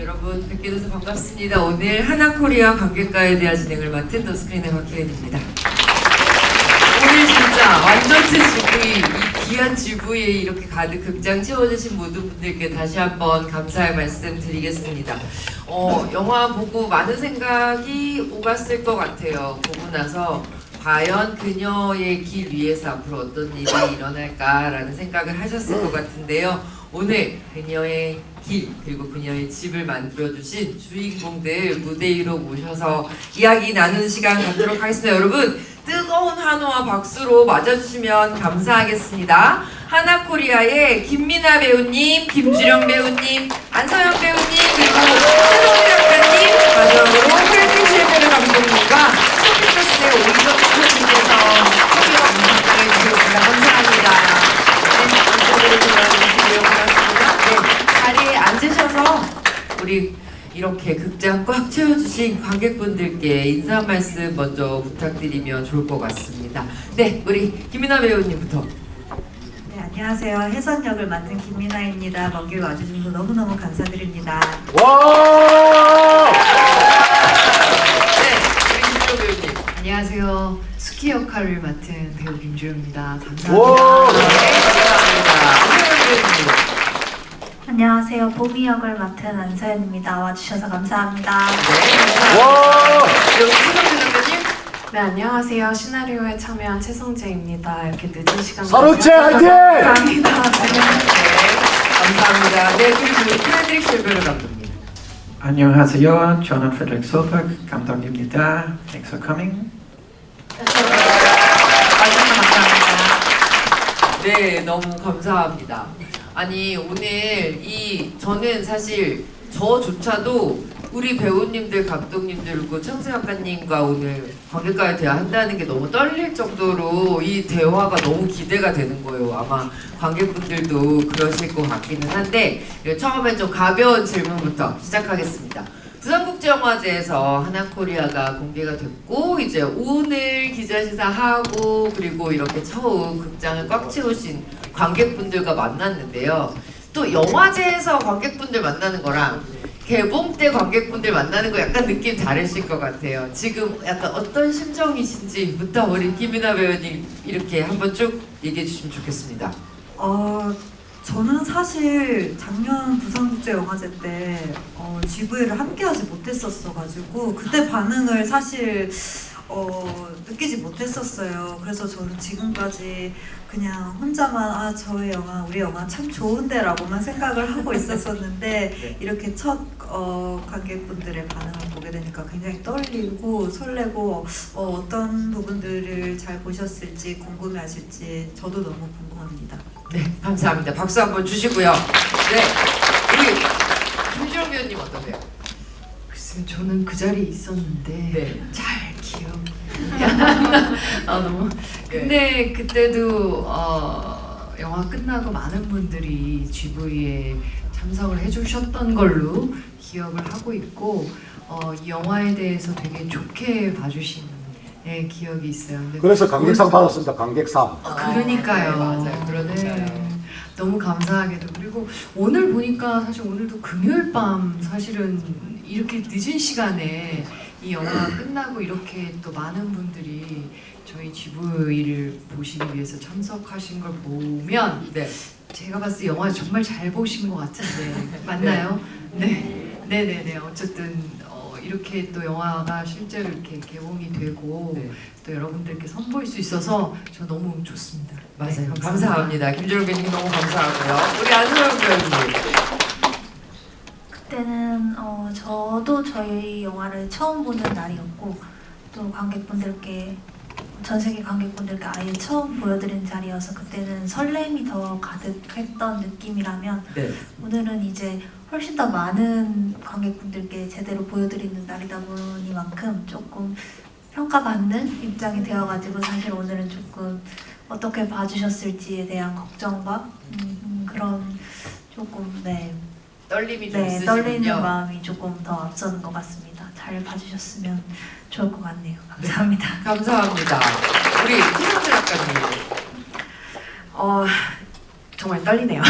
여러분 뵙게 돼서 반갑습니다. 오늘 하나코리아 관객과에 대한 진행을 맡은 더스크린의 박혜은입니다. 오늘 진짜 완전체 GV, 이 귀한 GV에 이렇게 가득 극장 채워주신 모든 분들께 다시 한번 감사의 말씀 드리겠습니다. 영화 보고 많은 생각이 오갔을 것 같아요. 보고 나서 과연 그녀의 길 위에서 앞으로 어떤 일이 일어날까라는 생각을 하셨을 것 같은데요. 오늘 그녀의 길 그리고 그녀의 집을 만들어주신 주인공들 무대 위로 모셔서 이야기 나누는 시간 갖도록 하겠습니다. 여러분 뜨거운 환호와 박수로 맞아주시면 감사하겠습니다. 하나코리아의 김미나 배우님, 김주령 배우님, 안서영 배우님, 그리고 최성민 작가님, 마지막으로 프레드릭 실베르 감독님과 소피터스의 오이정 대표님께서 함께 방송을 해주셨습니다. 감사합니다. 자리에 앉으셔서 우리 이렇게 극장 꽉 채워주신 관객분들께 인사 말씀 먼저 부탁드리면 좋을 것 같습니다. 네, 우리 김미나 배우님부터. 네, 안녕하세요. 혜선 역을 맡은 김미나입니다. 먼 길 와주셔서 너무너무 감사드립니다. 와! 네, 우리 김주영 배우님. 안녕하세요. 스키 역할을 맡은 배우 김주영입니다. 감사합니다. 와! 네, 감사합니다. 안서영 배우님. 안녕하세요. 보미 역을 맡은 안서연입니다. 와주셔서 감사합니다. 네, 감사합니다. 와! 여기 최성민 작가님. 네, 안녕하세요. 시나리오에 참여한 최성재입니다. 이렇게 늦은 시간 서로체 화이팅! 감사합니다. 네, 감사합니다. 네, 그리고 우리 프레드릭 실베르 감독님. 안녕하세요. 저는 프레드릭 솔퍼 감독입니다. Thanks for coming. 와주셔서 감사합니다. 네, 너무 감사합니다. 아니 오늘 저는 사실 저조차도 우리 배우님들, 감독님들 그리고 청수 작가님과 오늘 관객과의 대화 한다는 게 너무 떨릴 정도로 이 대화가 너무 기대가 되는 거예요. 아마 관객분들도 그러실 것 같기는 한데 처음에 좀 가벼운 질문부터 시작하겠습니다. 부산국제영화제에서 하나코리아가 공개가 됐고 이제 오늘 기자시사하고 그리고 이렇게 처음 극장을 꽉 채우신 관객분들과 만났는데요. 또 영화제에서 관객분들 만나는 거랑 개봉 때 관객분들 만나는 거 약간 느낌 다르실 것 같아요. 지금 약간 어떤 심정이신지부터 우리 김이나 배우님 이렇게 한번 쭉 얘기해 주시면 좋겠습니다. 저는 사실 작년 부산국제영화제 때 GV를 함께하지 못했었어가지고 그때 반응을 사실 느끼지 못했었어요. 그래서 저는 지금까지 그냥 혼자만 저의 영화, 우리 영화 참 좋은데라고만 생각을 하고 있었었는데 이렇게 첫 관객분들의 반응을 보게 되니까 굉장히 떨리고 설레고 어떤 부분들을 잘 보셨을지 궁금해하실지 저도 너무 궁금합니다. 네, 감사합니다. 박수 한번 주시고요. 네, 우리 김주영 배우님 어떠세요? 글쎄요, 저는 그 자리에 있었는데 네. 잘 기억. 너무. 근데 그때도 영화 끝나고 많은 분들이 GV에 참석을 해주셨던 걸로 기억을 하고 있고 이 영화에 대해서 되게 좋게 봐주신 기억이 있어요. 근데 그래서 관객상 받았습니다. 관객상. 그러니까요. 네, 맞아요. 그러니까요. 네. 너무 감사하게도 그리고 오늘 보니까 사실 오늘도 금요일 밤 사실은 이렇게 늦은 시간에 이 영화 끝나고 이렇게 또 많은 분들이 저희 GV를 보시기 위해서 참석하신 걸 보면 네. 제가 봤을 때 영화 정말 잘 보신 것 같은데 맞나요? 네, 네네네. 어쨌든 이렇게 또 영화가 실제로 이렇게 개봉이 되고 네. 또 여러분들께 선보일 수 있어서 저 너무 좋습니다. 맞아요. 네, 감사합니다. 김주영 배우님 너무 감사하고요. 우리 안소영 배우님. 그때는 저도 저희 영화를 처음 보는 날이었고 또 관객분들께 전 세계 관객분들께 아예 처음 보여드린 자리여서 그때는 설렘이 더 가득했던 느낌이라면 네. 오늘은 이제 훨씬 더 많은 관객분들께 제대로 보여드리는 날이다 보니만큼 조금 평가받는 입장이 되어가지고 사실 오늘은 조금 어떻게 봐주셨을지에 대한 걱정과 그런 조금 떨림이 좀 네, 떨리는 있으시군요. 마음이 조금 더 앞서는 것 같습니다. 잘 봐주셨으면 좋을 것 같네요. 감사합니다. 감사합니다. 우리 최성재 작가님. 정말 떨리네요.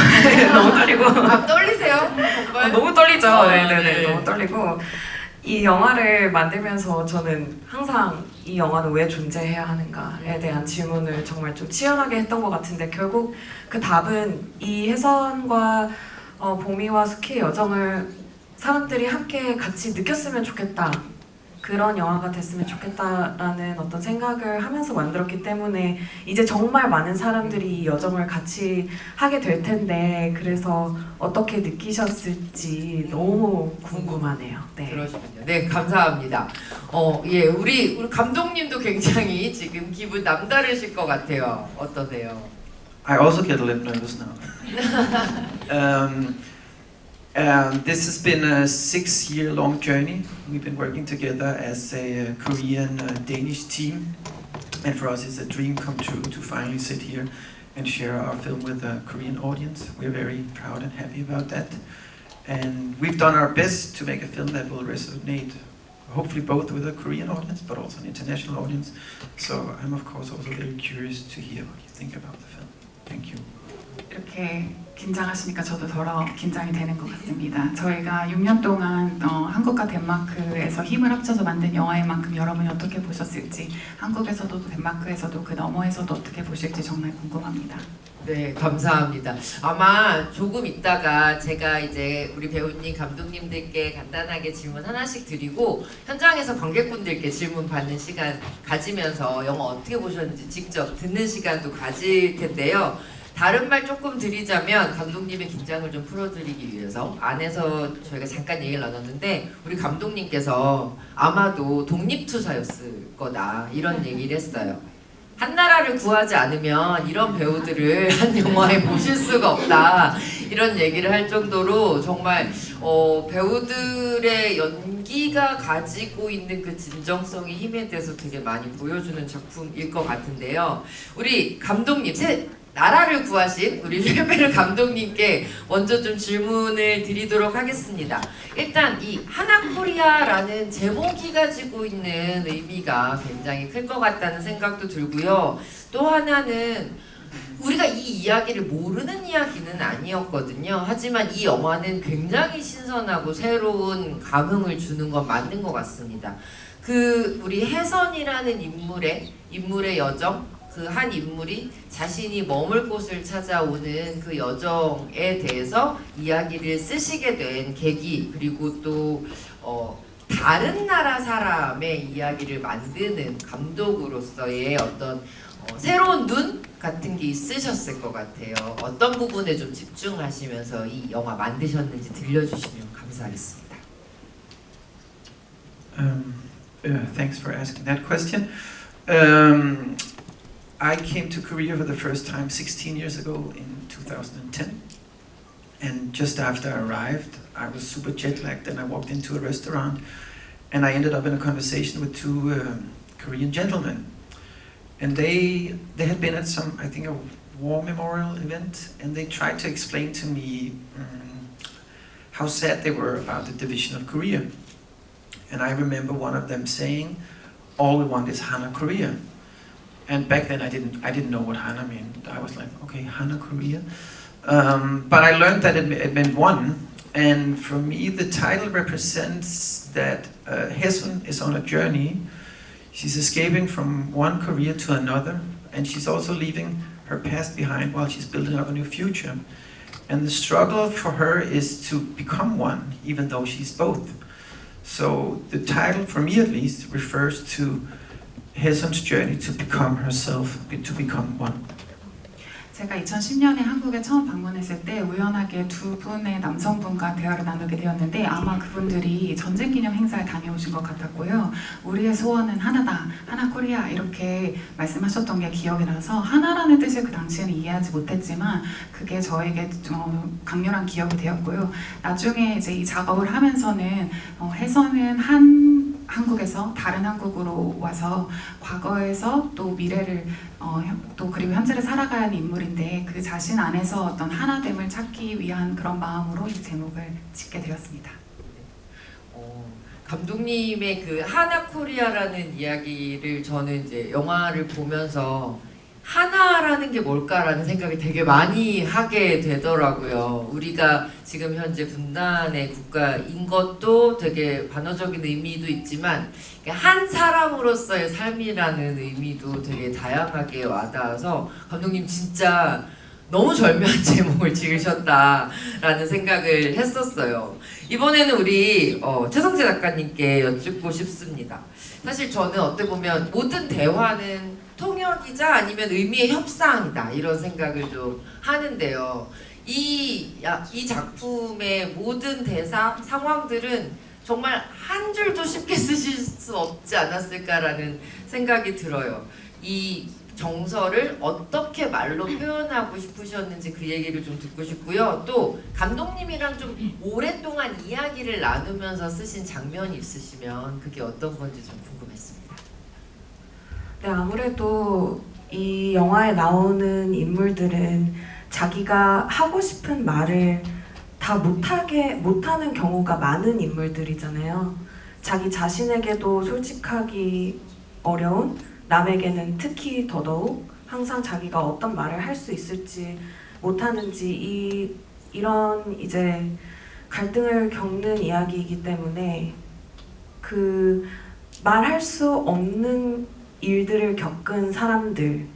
너무 떨리고. 아, 떨리세요? 정말? 너무 떨리죠. 아, 네네네. 네. 너무 떨리고. 이 영화를 만들면서 저는 항상 이 영화는 왜 존재해야 하는가에 대한 질문을 정말 좀 치열하게 했던 것 같은데 결국 그 답은 이 혜선과 보미와 수키의 여정을 사람들이 함께 같이 느꼈으면 좋겠다. 그런 영화가 됐으면 좋겠다라는 어떤 생각을 하면서 만들었기 때문에 이제 정말 많은 사람들이 이 여정을 같이 하게 될 텐데 그래서 어떻게 느끼셨을지 너무 궁금하네요. 네. 그러시군요. 네, 감사합니다. 예, 우리 감독님도 굉장히 지금 기분 남다르실 것 같아요. 어떠세요? I also get a little nervous now. This has been a 6-year-long journey. We've been working together as a Korean-Danish team, and for us it's a dream come true to finally sit here and share our film with a Korean audience. We're very proud and happy about that. And we've done our best to make a film that will resonate, hopefully both with a Korean audience, but also an international audience. So I'm of course also very curious to hear what you think about the film. Thank you. 이렇게 긴장하시니까 저도 더 긴장이 되는 것 같습니다. 저희가 6년 동안 한국과 덴마크에서 힘을 합쳐서 만든 영화인 만큼 여러분이 어떻게 보셨을지, 한국에서도 덴마크에서도 그 너머에서도 어떻게 보실지 정말 궁금합니다. 네, 감사합니다. 아마 조금 있다가 제가 이제 우리 배우님, 감독님들께 간단하게 질문 하나씩 드리고 현장에서 관객분들께 질문 받는 시간 가지면서 영화 어떻게 보셨는지 직접 듣는 시간도 가질 텐데요. 다른 말 조금 드리자면 감독님의 긴장을 좀 풀어드리기 위해서 안에서 저희가 잠깐 얘기를 나눴는데 우리 감독님께서 아마도 독립투사였을 거다 이런 얘기를 했어요. 한나라를 구하지 않으면 이런 배우들을 한 영화에 보실 수가 없다 이런 얘기를 할 정도로 정말 배우들의 연기가 가지고 있는 그 진정성의 힘에 대해서 되게 많이 보여주는 작품일 것 같은데요. 우리 감독님, 나라를 구하신 우리 쉘베르 감독님께 먼저 좀 질문을 드리도록 하겠습니다. 일단 이 하나코리아라는 제목이 가지고 있는 의미가 굉장히 클 것 같다는 생각도 들고요. 또 하나는 우리가 이 이야기를 모르는 이야기는 아니었거든요. 하지만 이 영화는 굉장히 신선하고 새로운 감흥을 주는 건 맞는 것 같습니다. 그 우리 혜선이라는 인물의 여정, 그 한 인물이 자신이 머물 곳을 찾아오는 그 여정에 대해서 이야기를 쓰시게 된 계기, 그리고 또 다른 나라 사람의 이야기를 만드는 감독으로서의 어떤 새로운 눈 같은 게 있으셨을 것 같아요. 어떤 부분에 좀 집중하시면서 이 영화 만드셨는지 들려주시면 감사하겠습니다. Thanks for asking that question. I came to Korea for the first time 16 years ago in 2010, and just after I arrived, I was super jet lagged, and I walked into a restaurant, and I ended up in a conversation with two Korean gentlemen, and they had been at some, I think, a war memorial event, and they tried to explain to me how sad they were about the division of Korea, and I remember one of them saying, "All we want is Hana Korea." And back then I didn't know what Hana meant. I was like, okay, Hana Korea. But I learned that it meant one. And for me, the title represents that Haesun is on a journey. She's escaping from one Korea to another. And she's also leaving her past behind while she's building up a new future. And the struggle for her is to become one, even though she's both. So the title, for me at least, refers to Haesun's journey to become herself, to become one. 제가 2010년에 한국에 처음 방문했을 때 우연하게 두 분의 남성분과 대화를 나누게 되었는데 아마 그분들이 전쟁기념 행사에 다녀오신 것 같았고요. 우리의 소원은 하나다, 하나코리아 이렇게 말씀하셨던 게 기억이 나서 하나라는 뜻을 그 당시에는 이해하지 못했지만 그게 저에게 강렬한 기억이 되었고요. 나중에 이제 이 작업을 하면서는 혜선은 한국에서 다른 한국으로 와서 과거에서 또 미래를 또 그리고 현재를 살아가야 하는 인물인데 그 자신 안에서 어떤 하나됨을 찾기 위한 그런 마음으로 이 제목을 짓게 되었습니다. 감독님의 그 하나코리아라는 이야기를 저는 이제 영화를 보면서 하나라는 게 뭘까라는 생각이 되게 많이 하게 되더라고요. 우리가 지금 현재 분단의 국가인 것도 되게 반어적인 의미도 있지만 한 사람으로서의 삶이라는 의미도 되게 다양하게 와닿아서 감독님 진짜 너무 절묘한 제목을 지으셨다라는 생각을 했었어요. 이번에는 우리 최성재 작가님께 여쭙고 싶습니다. 사실 저는 어떻게 보면 모든 대화는 통역이자 아니면 의미의 협상이다 이런 생각을 좀 하는데요. 이 작품의 모든 대사, 상황들은 정말 한 줄도 쉽게 쓰실 수 없지 않았을까라는 생각이 들어요. 이 정서를 어떻게 말로 표현하고 싶으셨는지 그 얘기를 좀 듣고 싶고요. 또 감독님이랑 좀 오랫동안 이야기를 나누면서 쓰신 장면이 있으시면 그게 어떤 건지 좀 궁금했습니다. 네, 아무래도 이 영화에 나오는 인물들은 자기가 하고 싶은 말을 다 못하는 경우가 많은 인물들이잖아요. 자기 자신에게도 솔직하기 어려운, 남에게는 특히 더더욱 항상 자기가 어떤 말을 할 수 있을지 못하는지 이런 이제 갈등을 겪는 이야기이기 때문에 그 말할 수 없는 일들을 겪은 사람들,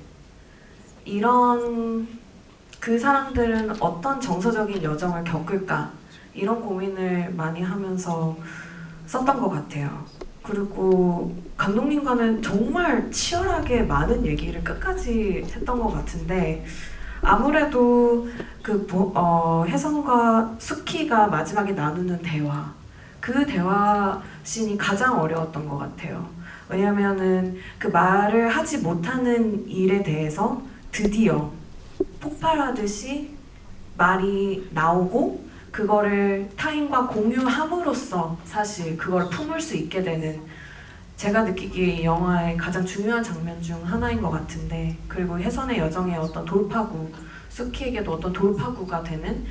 이런 그 사람들은 어떤 정서적인 여정을 겪을까 이런 고민을 많이 하면서 썼던 것 같아요. 그리고 감독님과는 정말 치열하게 많은 얘기를 끝까지 했던 것 같은데 아무래도 혜선과 수키가 마지막에 나누는 대화, 그 대화 씬이 가장 어려웠던 것 같아요. 왜냐면은 그 말을 하지 못하는 일에 대해서 드디어 폭발하듯이 말이 나오고 그거를 타인과 공유함으로써 사실 그걸 품을 수 있게 되는, 제가 느끼기에 이 영화의 가장 중요한 장면 중 하나인 것 같은데, 그리고 혜선의 여정의 어떤 돌파구, 수키에게도 어떤 돌파구가 되는,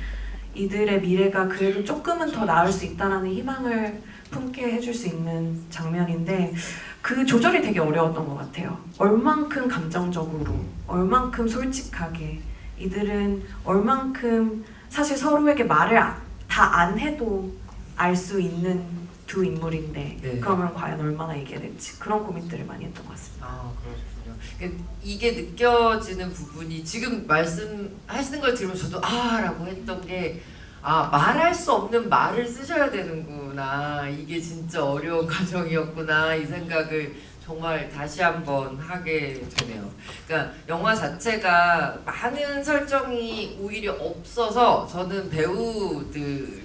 이들의 미래가 그래도 조금은 더 나을 수 있다는 희망을 품게 해줄 수 있는 장면인데 그 조절이 되게 어려웠던 것 같아요. 얼만큼 감정적으로, 얼만큼 솔직하게, 이들은 얼만큼 사실 서로에게 말을 다 안 해도 알 수 있는 두 인물인데 네. 그러면 과연 얼마나 얘기해야 될지 그런 고민들을 많이 했던 것 같습니다. 아, 그렇군요. 이게 느껴지는 부분이 지금 말씀하시는 걸 들으면 저도 라고 했던 게 말할 수 없는 말을 쓰셔야 되는구나, 이게 진짜 어려운 과정이었구나 이 생각을 정말 다시 한번 하게 되네요. 그러니까 영화 자체가 많은 설정이 오히려 없어서 저는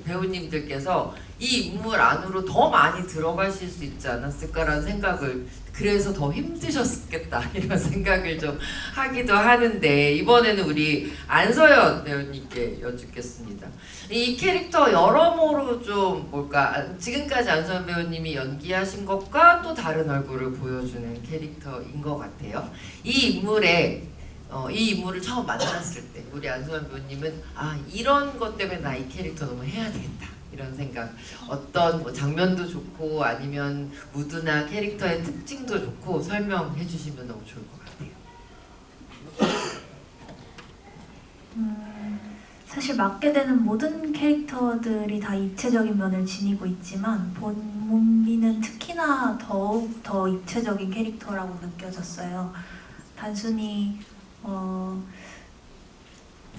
배우님들께서 이 인물 안으로 더 많이 들어가실 수 있지 않았을까라는 생각을, 그래서 더 힘드셨겠다 이런 생각을 좀 하기도 하는데, 이번에는 우리 안서연 배우님께 여쭙겠습니다. 이 캐릭터 여러모로 좀 지금까지 안서연 배우님이 연기하신 것과 또 다른 얼굴을 보여주는 캐릭터인 것 같아요. 이 인물을 처음 만났을 때 우리 안서연 배우님은 이런 것 때문에 나 이 캐릭터 너무 해야 되겠다 이런 생각, 어떤 장면도 좋고 아니면 무드나 캐릭터의 특징도 좋고 설명해 주시면 너무 좋을 것 같아요. 사실 맡게 되는 모든 캐릭터들이 다 입체적인 면을 지니고 있지만 본문비는 특히나 더욱 더 입체적인 캐릭터라고 느껴졌어요. 단순히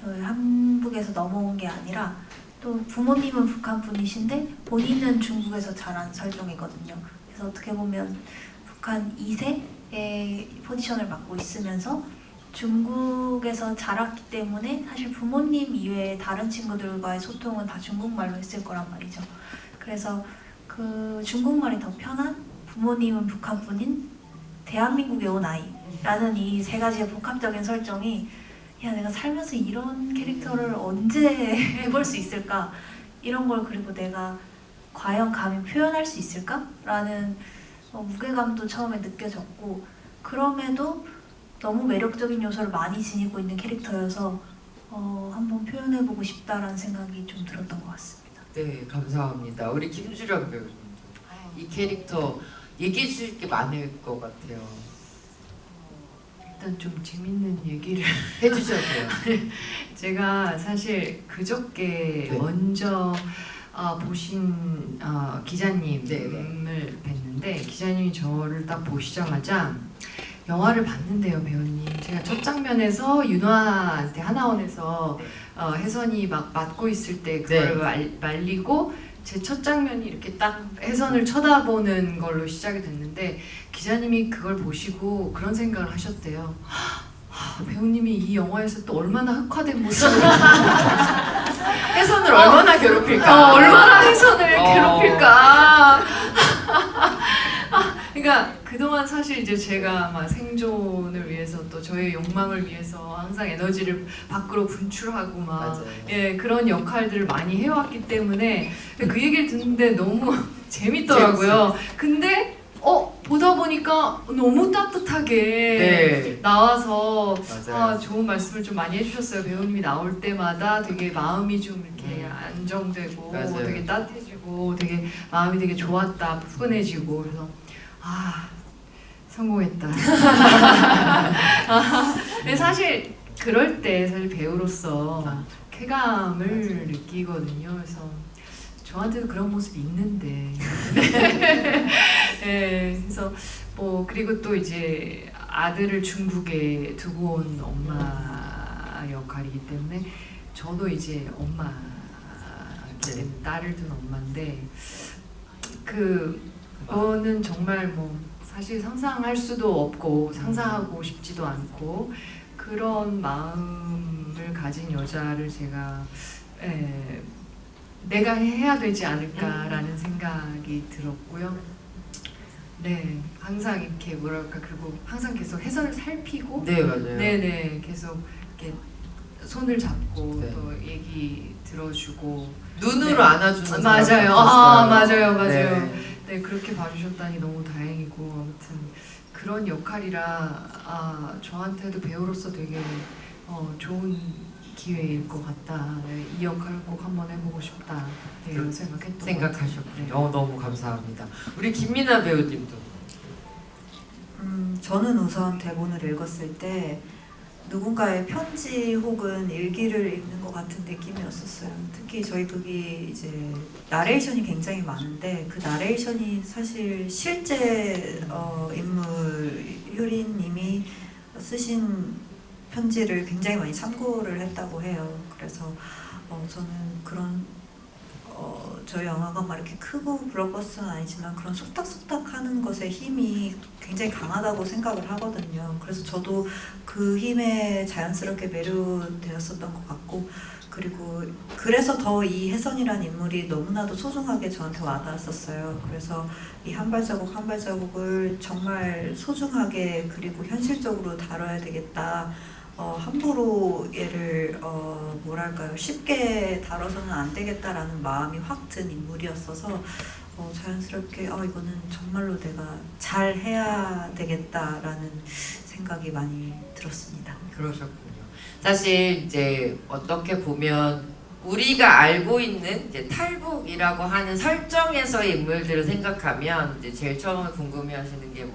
한국에서 넘어온 게 아니라 또 부모님은 북한 분이신데 본인은 중국에서 자란 설정이거든요. 그래서 어떻게 보면 북한 2세의 포지션을 맡고 있으면서 중국에서 자랐기 때문에 사실 부모님 이외에 다른 친구들과의 소통은 다 중국말로 했을 거란 말이죠. 그래서 그 중국말이 더 편한, 부모님은 북한 분인 대한민국에 온 아이라는 이 세 가지의 복합적인 설정이, 야, 내가 살면서 이런 캐릭터를 언제 해볼 수 있을까? 이런 걸, 그리고 내가 과연 감히 표현할 수 있을까? 라는 무게감도 처음에 느껴졌고, 그럼에도 너무 매력적인 요소를 많이 지니고 있는 캐릭터여서 한번 표현해보고 싶다라는 생각이 좀 들었던 것 같습니다. 네, 감사합니다. 우리 김주령 배우님, 이 캐릭터 얘기해 주실 게 많을 것 같아요. 일단 좀 재밌는 얘기를 해주셔도 돼요. 제가 사실 그저께 네. 먼저 보신 기자님을 네, 뵀는데 기자님이 저를 딱 보시자마자 영화를 봤는데요, 배우님. 제가 첫 장면에서 윤화한테 하나원에서 혜선이 막 맞고 있을 때 그걸 말리고 제 첫 장면이 이렇게 딱 혜선을 쳐다보는 걸로 시작이 됐는데 기자님이 그걸 보시고 그런 생각을 하셨대요. 배우님이 이 영화에서 또 얼마나 흑화된 모습을 혜선을 얼마나 괴롭힐까? 얼마나 혜선을 괴롭힐까? 그러니까 그동안 사실 이제 제가 막 생존을 위해서 또 저의 욕망을 위해서 항상 에너지를 밖으로 분출하고 막 맞아요. 예, 그런 역할들을 많이 해왔기 때문에 그 얘기를 듣는데 너무 재밌더라고요. 근데 보다 보니까 너무 따뜻하게 네. 나와서 맞아요. 좋은 말씀을 좀 많이 해주셨어요. 배우님이 나올 때마다 되게 마음이 좀 이렇게 안정되고 맞아요. 되게 따뜻해지고 되게 마음이 되게 좋았다, 푸근해지고 그래서 성공했다. 근데 사실 그럴 때 사실 배우로서 쾌감을 느끼거든요. 그래서 저한테도 그런 모습이 있는데. 네, 그래서 그리고 또 이제 아들을 중국에 두고 온 엄마 역할이기 때문에 저도 이제 엄마, 딸을 둔 엄마인데 그거는 정말 사실 상상할 수도 없고 상상하고 싶지도 않고 그런 마음을 가진 여자를 제가 내가 해야 되지 않을까라는 생각이 들었고요. 네, 항상 이렇게 뭐랄까 그리고 항상 계속 혜선을 살피고 네, 맞아요. 네네 계속 이렇게 손을 잡고 네. 또 얘기 들어주고 눈으로 네. 안아주는 맞아요. 사람 같았어요. 맞아요. 네. 네, 그렇게 봐주셨다니 너무 다행이고 아무튼 그런 역할이라 저한테도 배우로서 되게 좋은 기회일 것 같다. 네, 이 역할을 꼭 한번 해보고 싶다. 네, 이런 생각했던 생각하셨군요. 것 같아요. 너무 감사합니다. 우리 김민아 배우님도. 저는 우선 대본을 읽었을 때 누군가의 편지 혹은 일기를 읽는 것 같은 느낌이었었어요. 특히 저희 극이 이제 나레이션이 굉장히 많은데 그 나레이션이 사실 실제 인물 효린님이 쓰신 편지를 굉장히 많이 참고를 했다고 해요. 그래서 저는 그런 저희 영화가 막 이렇게 크고 블록버스터는 아니지만 그런 속닥속닥 하는 것의 힘이 굉장히 강하다고 생각을 하거든요. 그래서 저도 그 힘에 자연스럽게 매료되었었던 것 같고 그리고 그래서 더 이 혜선이라는 인물이 너무나도 소중하게 저한테 와닿았었어요. 그래서 이 한 발자국 한 발자국을 정말 소중하게 그리고 현실적으로 다뤄야 되겠다. 함부로 얘를 뭐랄까요 쉽게 다뤄서는 안 되겠다라는 마음이 확 든 인물이었어서 자연스럽게 이거는 정말로 내가 잘 해야 되겠다라는 생각이 많이 들었습니다. 그러셨군요. 사실 이제 어떻게 보면 우리가 알고 있는 이제 탈북이라고 하는 설정에서의 인물들을 생각하면 이제 제일 처음에 궁금해하시는 게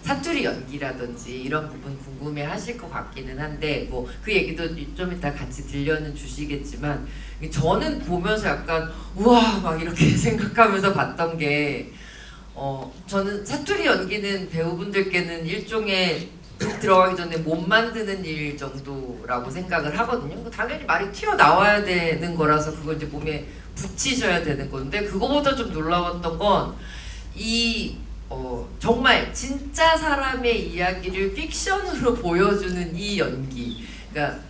사투리 연기라든지 이런 부분 궁금해하실 것 같기는 한데 그 얘기도 좀 이따 같이 들려는 주시겠지만 저는 보면서 약간 우와 막 이렇게 생각하면서 봤던 게 저는 사투리 연기는 배우분들께는 일종의 들어가기 전에 몸 만드는 일 정도라고 생각을 하거든요. 당연히 말이 튀어나와야 되는 거라서 그걸 이제 몸에 붙이셔야 되는 건데 그거보다 좀 놀라웠던 건 정말 진짜 사람의 이야기를 픽션으로 보여주는 이 연기. 그러니까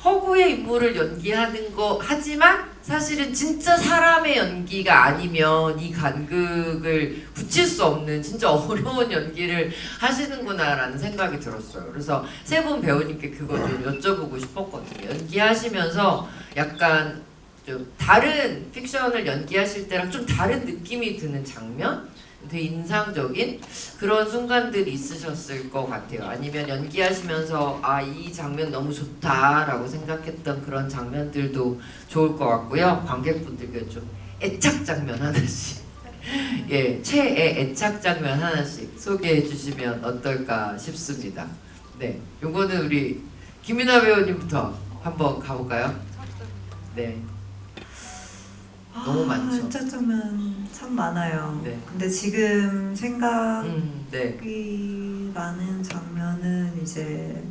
허구의 인물을 연기하는 거 하지만 사실은 진짜 사람의 연기가 아니면 이 간극을 붙일 수 없는 진짜 어려운 연기를 하시는구나라는 생각이 들었어요. 그래서 세 분 배우님께 그거 좀 여쭤보고 싶었거든요. 연기하시면서 약간 좀 다른 픽션을 연기하실 때랑 좀 다른 느낌이 드는 장면? 되게 인상적인 그런 순간들이 있으셨을 것 같아요. 아니면 연기하시면서 이 장면 너무 좋다라고 생각했던 그런 장면들도 좋을 것 같고요. 관객분들께 좀 애착 장면 하나씩 최애 애착 장면 하나씩 소개해 주시면 어떨까 싶습니다. 네, 요거는 우리 김민아 배우님부터 한번 가볼까요? 네. 너무 많죠. 짜장면 참 많아요. 네. 근데 지금 생각이 네. 나는 장면은 이제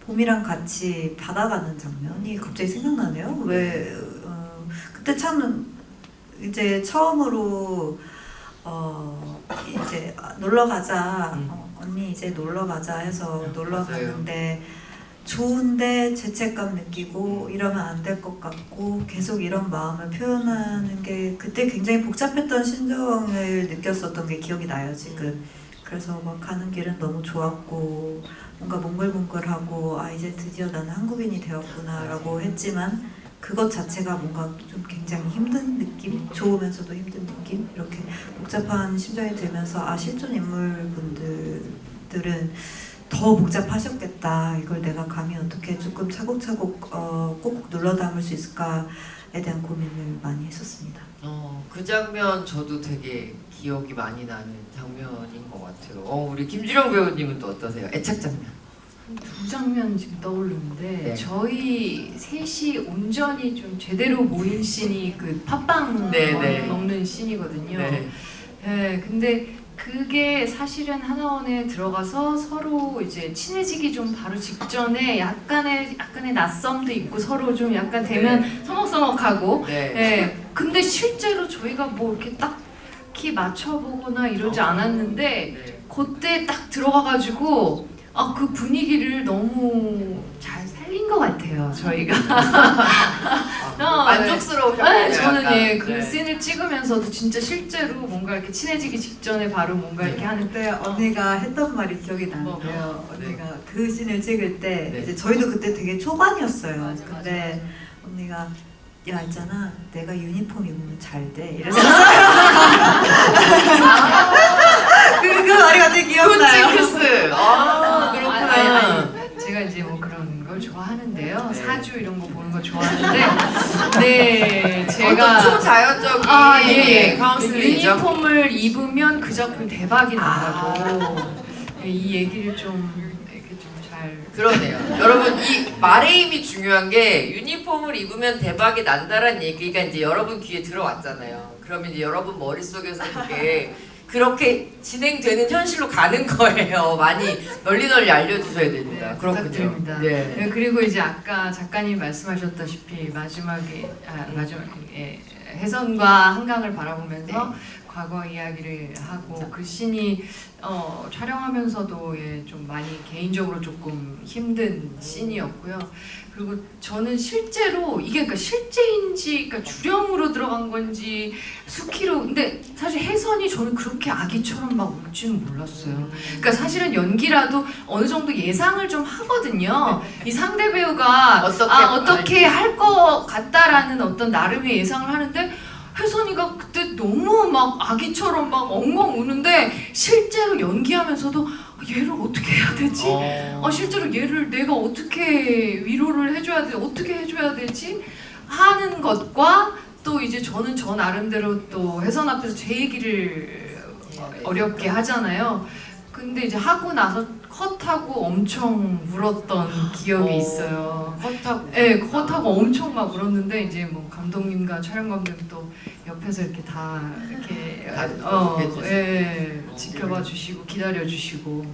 봄이랑 같이 바다 가는 장면이 갑자기 생각나네요. 왜 그때 참 이제 처음으로 이제 놀러 가자 언니 이제 놀러 가자 해서 놀러 맞아요. 갔는데 좋은데 죄책감 느끼고 이러면 안 될 것 같고 계속 이런 마음을 표현하는 게 그때 굉장히 복잡했던 심정을 느꼈었던 게 기억이 나요 지금. 그래서 막 가는 길은 너무 좋았고 뭔가 몽글몽글하고 아 이제 드디어 나는 한국인이 되었구나라고 했지만 그것 자체가 뭔가 좀 굉장히 힘든 느낌? 좋으면서도 힘든 느낌? 이렇게 복잡한 심정이 들면서 아 실존 인물분들은 더 복잡하셨겠다. 이걸 내가 감히 어떻게 조금 차곡차곡 꼭 눌러 담을 수 있을까에 대한 고민을 많이 했었습니다. 그 장면 저도 되게 기억이 많이 나는 장면인 것 같아요. 우리 김주령 배우님은 또 어떠세요? 애착 장면. 두 장면 지금 떠오르는데 네. 저희 셋이 온전히 좀 제대로 모인 씬이 그 팥빵 네. 먹는 씬이거든요. 네. 네, 근데 그게 사실은 하나원에 들어가서 서로 이제 친해지기 좀 바로 직전에 약간의 낯섦도 있고 서로 좀 약간 되면 서먹서먹하고. 네. 네. 근데 실제로 저희가 뭐 이렇게 딱히 맞춰보거나 이러지 않았는데 네. 그때 딱 들어가가지고 그 분위기를 너무 잘 살린 것 같아요 저희가. 만족스러우셨어요. 저는 예, 그 네. 씬을 찍으면서도 진짜 실제로 뭔가 이렇게 친해지기 직전에 바로 뭔가 이렇게 하는 그때 언니가 했던 말이 기억이 나는데요. 뭐, 언니가 그 씬을 찍을 때 네. 이제 저희도 그때 되게 초반이었어요. 맞아, 근데 언니가 야 있잖아 내가 유니폼 입으면 잘 돼 이랬어요. 그 말이 갑자기 기억나요. 콘치크스. 그렇구나. 아니, 제가 이제 뭐 그런 걸 좋아하는데요. 네. 사주 이런 거 보는 거 좋아하는데 네 제가 초자연적인 예. 카운슬링이죠. 유니폼을 입으면 그 작품 대박이 난다고 이 얘기를 좀 이렇게 좀 잘 그러네요. 여러분 이 말의 힘이 중요한 게 유니폼을 입으면 대박이 난다라는 얘기가 이제 여러분 귀에 들어왔잖아요. 그러면 이제 여러분 머릿속에서 그게 그렇게 진행되는 현실로 가는 거예요. 많이 널리 알려주셔야 됩니다. 네, 그렇군요. 부탁드립니다. 네. 네, 그리고 이제 아까 작가님 말씀하셨다시피 마지막에 해선과 한강을 바라보면서 과거 이야기를 하고 그 씬이 촬영하면서도 좀 많이 개인적으로 조금 힘든 씬이었고요. 그리고 저는 실제로 이게 그러니까 실제인지 그러니까 주령으로 들어간 건지 수키로 근데 사실 해선이 저는 그렇게 아기처럼 막 울지는 몰랐어요. 그러니까 사실은 연기라도 어느 정도 예상을 좀 하거든요. 이 상대 배우가 어떻게 할 것 같다라는 어떤 나름의 예상을 하는데 혜선이가 그때 너무 막 아기처럼 막 엉엉 우는데 실제로 연기하면서도 얘를 어떻게 해야 되지? 실제로 얘를 내가 어떻게 위로를 해줘야 돼? 어떻게 해줘야 되지? 하는 것과 또 이제 저는 저 나름대로 또 혜선 앞에서 제 얘기를 어렵게 하잖아요. 근데 이제 하고 나서 컷하고 엄청 울었던 기억이 있어요. 컷하고. 네, 컷하고 엄청 막 울었는데 이제 뭐 감독님과 촬영 감독님 또 옆에서 이렇게 다 이렇게 지켜봐 주시고 기다려 주시고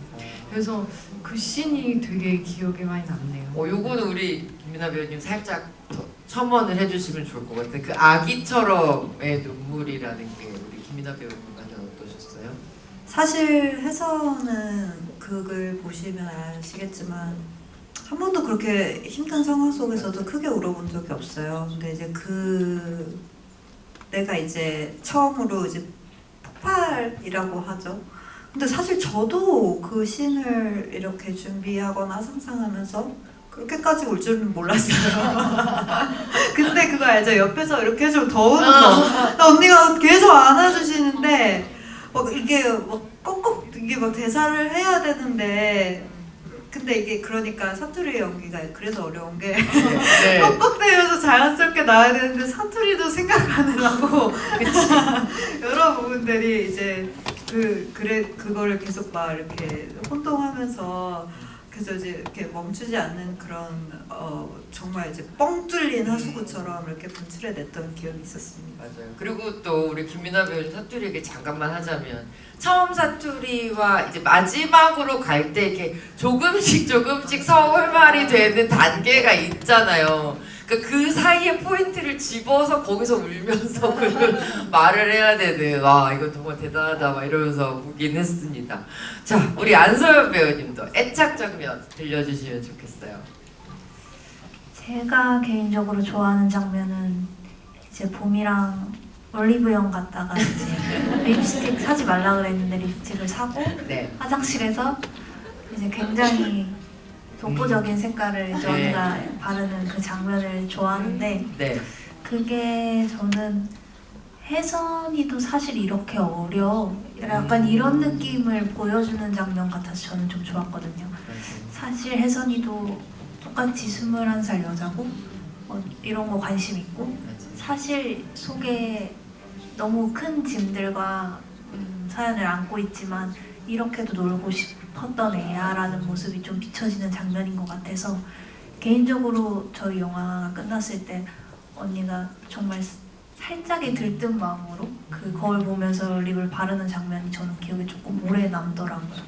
그래서 그 씬이 되게 기억에 많이 남네요. 요거는 우리 김민아 배우님 살짝 더 첨언을 해주시면 좋을 것 같아요. 그 아기처럼의 눈물이라는 게 우리 김민아 배우님한테는 어떠셨어요? 사실 해서는 그걸 보시면 아시겠지만 한 번도 그렇게 힘든 상황 속에서도 크게 울어본 적이 없어요. 근데 이제 내가 이제 처음으로 이제 폭발이라고 하죠. 근데 사실 저도 그 씬을 이렇게 준비하거나 상상하면서 그렇게까지 울 줄은 몰랐어요. 근데 그거 알죠? 옆에서 이렇게 좀 더 우는 거. 언니가 계속 안아주시는데 이게 꼭꼭 이게 대사를 해야 되는데 근데 이게 그러니까 사투리 연기가 그래서 어려운 게 꺽꺽대면서 자연스럽게 나와야 되는데 사투리도 생각하느라고 여러 부분들이 이제 그거를 계속 막 이렇게 혼동하면서 그래서 이제 이렇게 멈추지 않는 그런 정말 이제 뻥 뚫린 하수구처럼 이렇게 분출해냈던 기억이 있었습니다. 맞아요. 그리고 또 우리 김민아 배우님 사투리 얘기 잠깐만 하자면 처음 사투리와 이제 마지막으로 갈 때 이렇게 조금씩 서울말이 되는 단계가 있잖아요. 그러니까 그 사이에 포인트를 집어서 거기서 울면서 그 말을 해야 되는 와 이거 정말 대단하다 막 이러면서 보긴 했습니다. 자 우리 안소연 배우님도 애착 장면 들려주시면 좋겠어요. 제가 개인적으로 좋아하는 장면은 이제 봄이랑 올리브영 갔다가 이제 립스틱 사지 말라 그랬는데 립스틱을 사고 네. 화장실에서 이제 굉장히 독보적인 색깔을 이제 네. 언니가 바르는 그 장면을 좋아하는데 네. 그게 저는 혜선이도 사실 이렇게 어려 약간 이런 느낌을 보여주는 장면 같아서 저는 좀 좋았거든요. 사실 혜선이도 똑같이 21살 여자고 이런 거 관심 있고 사실 속에 너무 큰 짐들과 사연을 안고 있지만 이렇게도 놀고 싶었던 애야라는 모습이 좀 비춰지는 장면인 것 같아서 개인적으로 저희 영화가 끝났을 때 언니가 정말 살짝의 들뜬 마음으로 그 거울 보면서 립을 바르는 장면이 저는 기억에 조금 오래 남더라고요.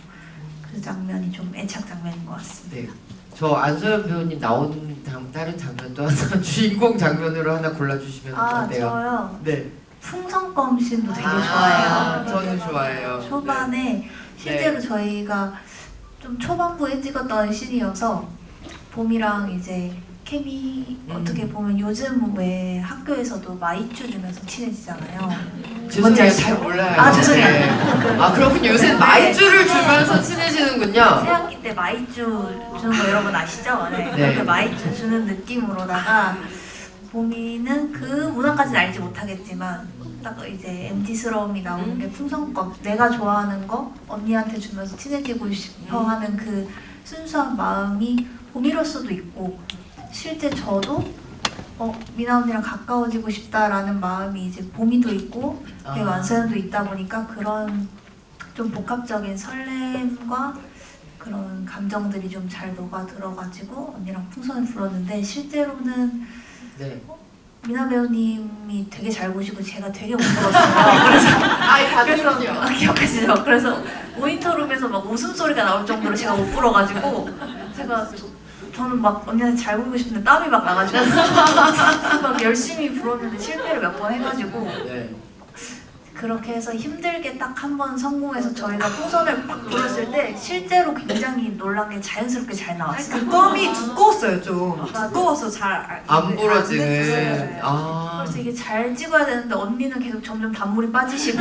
그 장면이 좀 애착 장면인 것 같습니다. 네. 저 안소연 배우님 나온 다른 장면도 하나 주인공 장면으로 하나 골라주시면 어때요? 저요? 네. 풍선껌 씬도 되게 아, 좋아해요. 저는 좋아해요. 초반에 실제로 저희가 좀 초반부에 찍었던 씬이어서 봄이랑 이제 케미 어떻게 보면 요즘 왜 학교에서도 마이쮸 주면서 친해지잖아요. 죄송해요, 잘 몰라요. 아 죄송해요. 네. 아 그렇군요. 요새 마이쮸를 주면서 친해지는군요. 새학기 때 마이쮸 주는 거 여러분 아시죠? 네. 네. 그렇게 마이쮸 주는 느낌으로다가 봄이는 그 문화까지는 알지 못하겠지만 딱 이제 MZ스러움이 나오는 게 풍선껌 내가 좋아하는 거 언니한테 주면서 친해지고 싶어 하는 그 순수한 마음이 봄이로서도 있고 실제 저도 미나 언니랑 가까워지고 싶다라는 마음이 이제 봄이도 있고 배우 안소연도 있다 보니까 그런 좀 복합적인 설렘과 그런 감정들이 좀 잘 녹아 들어가지고 언니랑 풍선을 불었는데 실제로는 네. 미나 배우님이 되게 잘 보시고 제가 되게 못 불었어요. 그래서 기억하시죠? 그래서 모니터룸에서 막 웃음소리가 나올 정도로 제가 못 불어가지고 저는 막 언니한테 잘 보이고 싶은데 땀이 막 나가지고 막 열심히 불었는데 실패를 몇 번 해가지고 네. 그렇게 해서 힘들게 딱 한 번 성공해서 저희가 풍선을 막 불었을 때 실제로 굉장히 놀란 게 자연스럽게 잘 나왔어요. 그 껌이 두꺼웠어요 좀. 맞아. 두꺼워서 잘 안 됐어요. 부러지는. 네. 아. 그래서 이게 잘 찍어야 되는데 언니는 계속 점점 단물이 빠지시고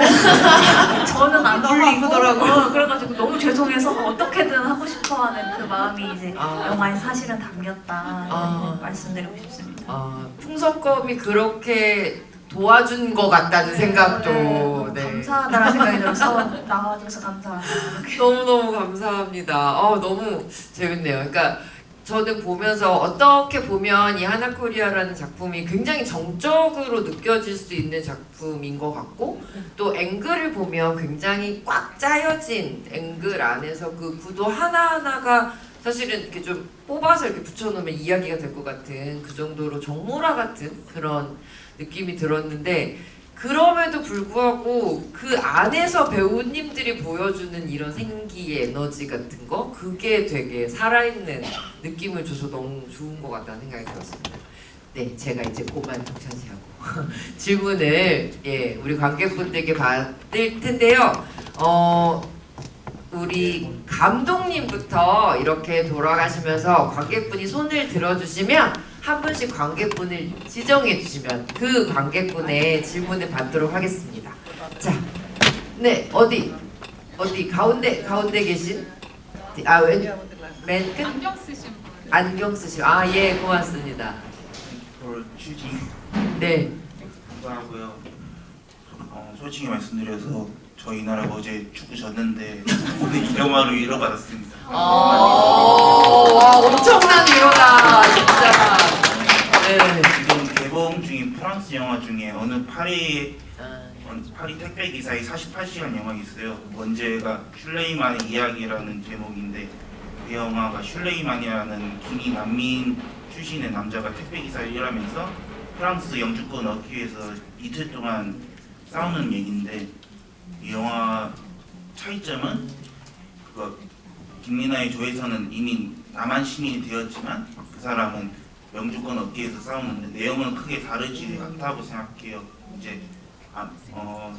저는 안 풀리고 그래가지고 너무 죄송해서 어떻게든 하고 싶어하는 그 마음이 이제 영화에 사실은 담겼다 말씀드리고 싶습니다. 풍선껌이 그렇게 도와준 것 같다는 생각도 네. 감사하다는 생각이 들어서 나와줘서 감사하다. 너무너무 감사합니다. 너무 재밌네요. 그러니까 저는 보면서 어떻게 보면 이 하나코리아라는 작품이 굉장히 정적으로 느껴질 수 있는 작품인 것 같고 또 앵글을 보면 굉장히 꽉 짜여진 앵글 안에서 그 구도 하나하나가 사실은 이렇게 좀 뽑아서 이렇게 붙여놓으면 이야기가 될 것 같은 그 정도로 정모라 같은 그런 느낌이 들었는데 그럼에도 불구하고 그 안에서 배우님들이 보여주는 이런 생기의 에너지 같은 거 그게 되게 살아있는 느낌을 줘서 너무 좋은 것 같다는 생각이 들었습니다. 네, 제가 이제 그만 독차지하고 질문을 우리 관객분들께 받을 텐데요. 우리 감독님부터 이렇게 돌아가시면서 관객분이 손을 들어주시면 한 분씩 관객분을 지정해 주시면 그 관객분의 질문을 받도록 하겠습니다. 자, 네 어디 가운데 계신 맨 끝? 안경 쓰신 예 고맙습니다. 취지 네. 감사하고요. 솔직히 말씀드려서 저희 나라 어제 죽으셨는데 오늘 이 영화로 위로받았습니다. 와 엄청난 위로다 진짜. 네. 지금 개봉 중인 프랑스 영화 중에 어느 파리 택배 기사의 48시간 영화가 있어요. 원제가 슐레이만의 이야기라는 제목인데 그 영화가 슐레이만이라는 기니 난민 출신의 남자가 택배기사를 일하면서 프랑스 영주권 얻기 위해서 이틀 동안 싸우는 얘기인데, 이 영화 차이점은 그거 김민아의 조에서는 이미 남한 시민이 되었지만 그 사람은 영주권 얻기 위해서 싸우는데 내용은 크게 다르지 않다고 생각해요. 이제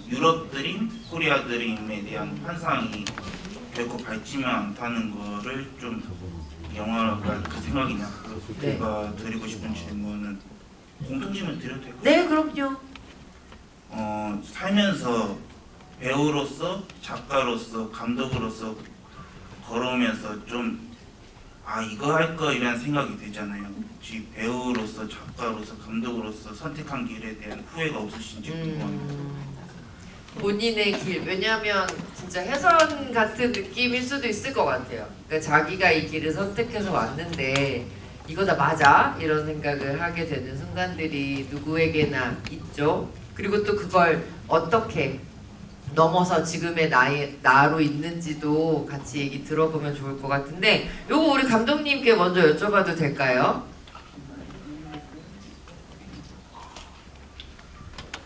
유럽 드림, 코리아 드림에 대한 환상이 결코 밝지만 않다는 거를 좀 영화가 그 생각이냐. 제가 드리고 싶은 질문은 공통점을 드려도 될까요? 네, 그럼요. 살면서 배우로서, 작가로서, 감독으로서 걸어오면서 좀 이거 할 거 이라는 생각이 들잖아요. 혹시 배우로서, 작가로서, 감독으로서 선택한 길에 대한 후회가 없으신지 궁금합니다. 본인의 길, 왜냐하면 진짜 혜선 같은 느낌일 수도 있을 것 같아요. 그러니까 자기가 이 길을 선택해서 왔는데 이거 다 맞아? 이런 생각을 하게 되는 순간들이 누구에게나 있죠. 그리고 또 그걸 어떻게 넘어서 지금의 나로 있는지도 같이 얘기 들어보면 좋을 것 같은데, 요거 우리 감독님께 먼저 여쭤봐도 될까요?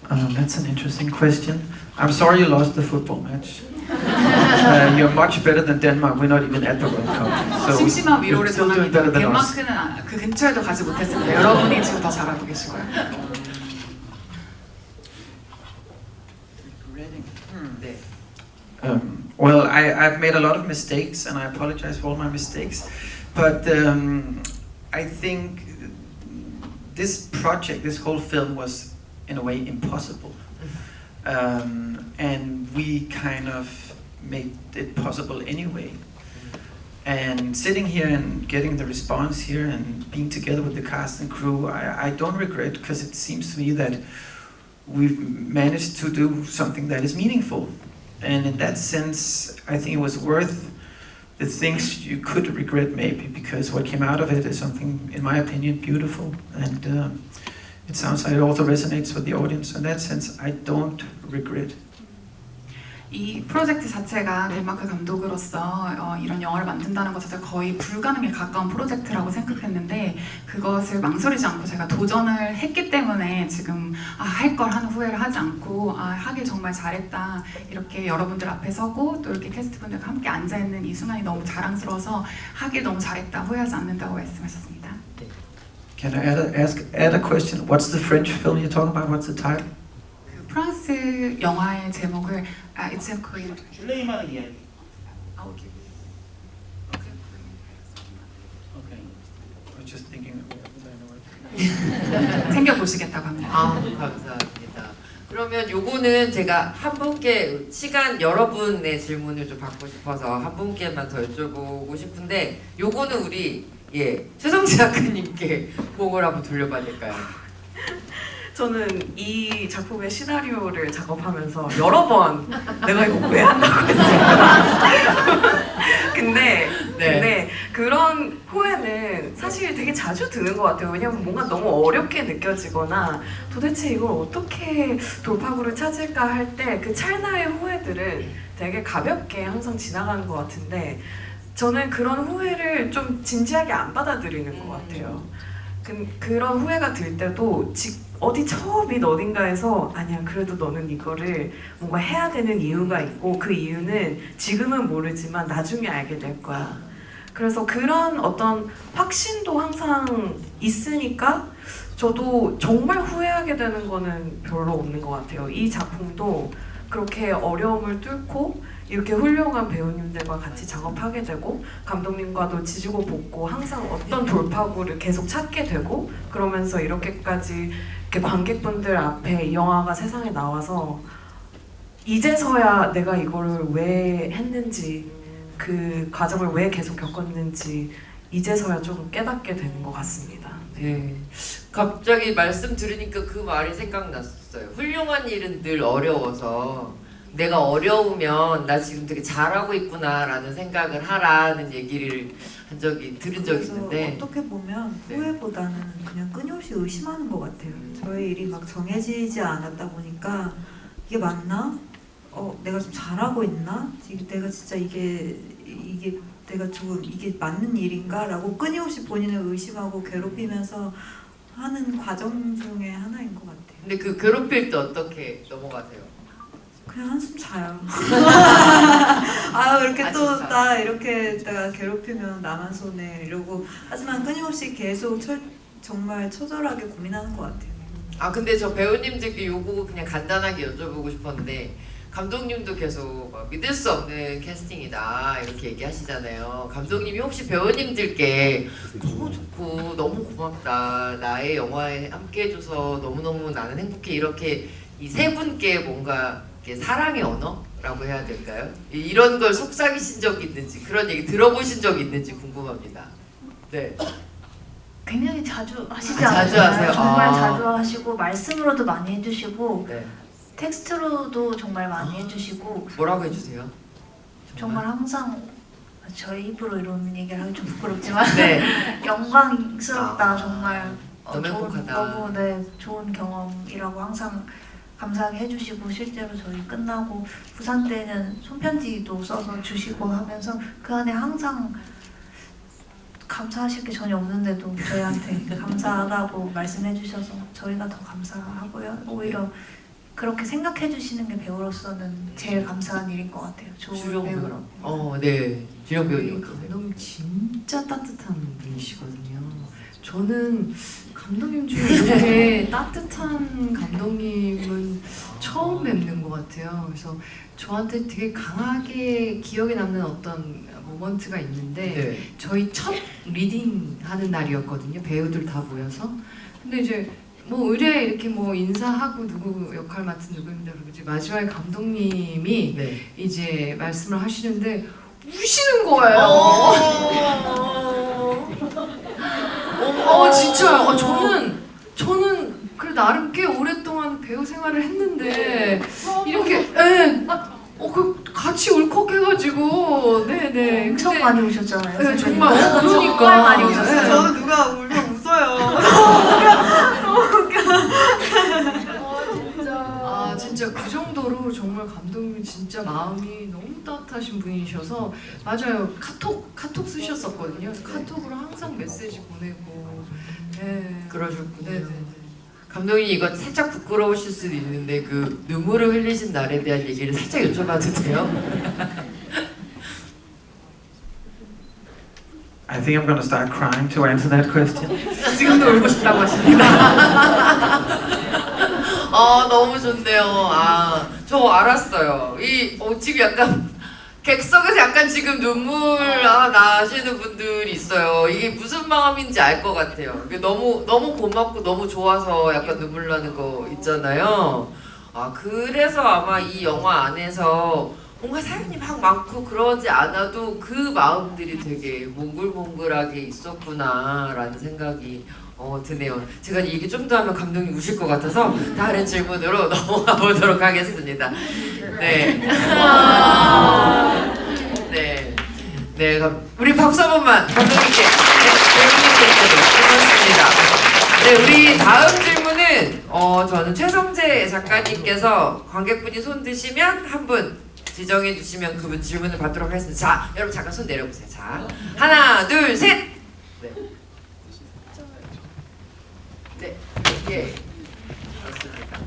That's an interesting question. I'm sorry you lost the football match. You're much better than Denmark. We're not even at the World Cup. So 심심한 you're 위로를 still doing 전합니다. better than us. 덴마크는 그 근처에도 가지 못했습니다. 여러분이 지금 더 잘하고 계시고요. 네. Well, I've made a lot of mistakes, and I apologize for all my mistakes. But I think this project, this whole film, was in a way impossible, and we kind of made it possible anyway. And sitting here and getting the response here and being together with the cast and crew, I don't regret, because it seems to me that we've managed to do something that is meaningful. And in that sense, I think it was worth the things you could regret maybe, because what came out of it is something, in my opinion, beautiful. And it sounds like it also resonates with the audience. In that sense, I don't regret. 이 프로젝트 자체가 덴마크 감독으로서 이런 영화를 만든다는 것 자체가 거의 불가능에 가까운 프로젝트라고 생각했는데, 그것을 망설이지 않고 제가 도전을 했기 때문에 지금 할 걸 하는 후회를 하지 않고 하길 정말 잘했다, 이렇게 여러분들 앞에 서고 또 이렇게 캐스트분들과 함께 앉아있는 이 순간이 너무 자랑스러워서 하길 너무 잘했다, 후회하지 않는다고 말씀하셨습니다. Can I add a question? What's the French film you're talking about? What's the title? 그 프랑스 영화의 제목을 It's a Korean. 슐레이만 이야기. 오케이. Okay. I was just thinking. 챙겨 보시겠다고 합니다. 감사합니다. 그러면 요거는 제가 한 분께 시간 여러분의 질문을 좀 받고 싶어서 한 분께만 더 여쭤보고 싶은데, 요거는 우리 최성지 작가님께 공을 한번 돌려봐야 될까요? 저는 이 작품의 시나리오를 작업하면서 여러 번 내가 이거 왜 한다고 했을까. 근데 그런 후회는 사실 되게 자주 드는 것 같아요. 왜냐면 뭔가 너무 어렵게 느껴지거나 도대체 이걸 어떻게 돌파구를 찾을까 할 때 그 찰나의 후회들은 되게 가볍게 항상 지나가는 것 같은데, 저는 그런 후회를 좀 진지하게 안 받아들이는 것 같아요. 그런 후회가 들 때도 어디 처음인 어딘가에서 아니야, 그래도 너는 이거를 뭔가 해야 되는 이유가 있고, 그 이유는 지금은 모르지만 나중에 알게 될 거야. 그래서 그런 어떤 확신도 항상 있으니까 저도 정말 후회하게 되는 거는 별로 없는 것 같아요. 이 작품도 그렇게 어려움을 뚫고 이렇게 훌륭한 배우님들과 같이 작업하게 되고, 감독님과도 지지고 볶고 항상 어떤 돌파구를 계속 찾게 되고, 그러면서 이렇게까지 이렇게 관객분들 앞에 이 영화가 세상에 나와서 이제서야 내가 이거를 왜 했는지, 그 과정을 왜 계속 겪었는지 이제서야 좀 깨닫게 되는 것 같습니다. 네. 갑자기 말씀 들으니까 그 말이 생각났어요. 훌륭한 일은 늘 어려워서 내가 어려우면 나 지금 되게 잘하고 있구나라는 생각을 하라는 얘기를 들은 적이 있는데, 어떻게 보면 후회보다는 그냥 끊임없이 의심하는 것 같아요. 저의 일이 막 정해지지 않았다 보니까 이게 맞나? 내가 좀 잘하고 있나? 내가 진짜 이게 내가 지금 이게 맞는 일인가라고 끊임없이 본인을 의심하고 괴롭히면서 하는 과정 중에 하나인 것 같아요. 근데 그 괴롭힐 때 어떻게 넘어가세요? 그냥 한숨 자요. 아 이렇게 아, 또 진짜? 나 이렇게 내가 괴롭히면 나만 손해 이러고 하지만 끊임없이 계속 정말 처절하게 고민하는 것 같아요. 아 근데 저 배우님들께 요거 그냥 간단하게 여쭤보고 싶었는데 감독님도 계속 막 믿을 수 없는 캐스팅이다 이렇게 얘기하시잖아요. 감독님이 혹시 배우님들께 너무 좋고 너무 고맙다 나의 영화에 함께 해줘서 너무너무 나는 행복해 이렇게 이 세 분께 뭔가 이렇게 사랑의 언어라고 해야 될까요? 이런 걸 속삭이신 적 있는지 그런 얘기 들어보신 적 있는지 궁금합니다. 네. 굉장히 자주 하시지 아, 않아요? 자주 하세요? 정말 아. 자주 하시고 말씀으로도 많이 해주시고 네. 텍스트로도 정말 많이 해주시고 뭐라고 해주세요? 정말 항상 저희 입으로 이런 얘기를 하기 좀 부끄럽지만 네. 영광스럽다 아. 정말 너무 행복하다. 너무 네, 좋은 경험이라고 항상 감사하게 해주시고 실제로 저희 끝나고 부산 때는 손편지도 써서 주시고 하면서 그 안에 항상 감사하실 게 전혀 없는데도 저희한테 감사하다고 말씀해 주셔서 저희가 더 감사하고요. 오히려 그렇게 생각해 주시는 게 배우로서는 제일 감사한 일인 것 같아요. 좋은 주령 배우로. 네. 주령 배우님. 감독님 진짜 따뜻한 분이시거든요. 저는 감독님 중에 이렇게 따뜻한 감독님은 처음 뵙는 것 같아요. 그래서 저한테 되게 강하게 기억에 남는 어떤 모먼트가 있는데 네. 저희 첫 리딩 하는 날이었거든요. 배우들 다 모여서. 근데 이제 뭐 의뢰 이렇게 뭐 인사하고 누구 역할 맡은 누구입니다. 그리고 이제 마지막에 감독님이 네. 이제 말씀을 하시는데 우시는 거예요. 진짜요. 저는 그 나름 꽤 오랫동안 배우 생활을 했는데 이렇게 그 같이 울컥해가지고 네네. 엄청 근데 많이 오셨잖아요. 네, 선생님. 정말 그러니까 정말 많이 오셨어요. 저는 누가 울면 웃어요. 아 진짜 그 정도로 정말 감독님이 진짜 마음이 너무 따뜻하신 분이셔서 맞아요. 카톡 쓰셨었거든요. 그래서 카톡으로 항상 메시지 보내고 네. 그러셨군요. 네네. 감독님 이거 살짝 부끄러우실 수도 있는데 그 눈물을 흘리신 날에 대한 얘기를 살짝 여쭤봐도 돼요? I think I'm gonna start crying to answer that question. 지금도 울고 싶다고 하십니다. 너무 좋네요. 저 알았어요. 지금 약간 객석에서 약간 지금 눈물 나시는 분들이 있어요. 이게 무슨 마음인지 알 것 같아요. 이게 너무 고맙고 너무 좋아서 약간 눈물 나는 거 있잖아요. 그래서 아마 이 영화 안에서 뭔가 사연이 막 많고 그러지 않아도 그 마음들이 되게 몽글몽글하게 있었구나라는 생각이 드네요. 제가 이 얘기 좀 더 하면 감독님 우실 것 같아서 다른 질문으로 넘어가 보도록 하겠습니다. 네. 네, 우리 박수 한 번만 감독님께, 배우님께 고맙습니다. 네, 우리 다음 질문은 저는 최성재 작가님께서 관객분이 손 드시면 한 분 지정해 주시면 그분 질문을 받도록 하겠습니다. 자, 여러분 잠깐 손 내려보세요. 자, 하나, 둘, 셋. 네. 네, 예. 맞습니다.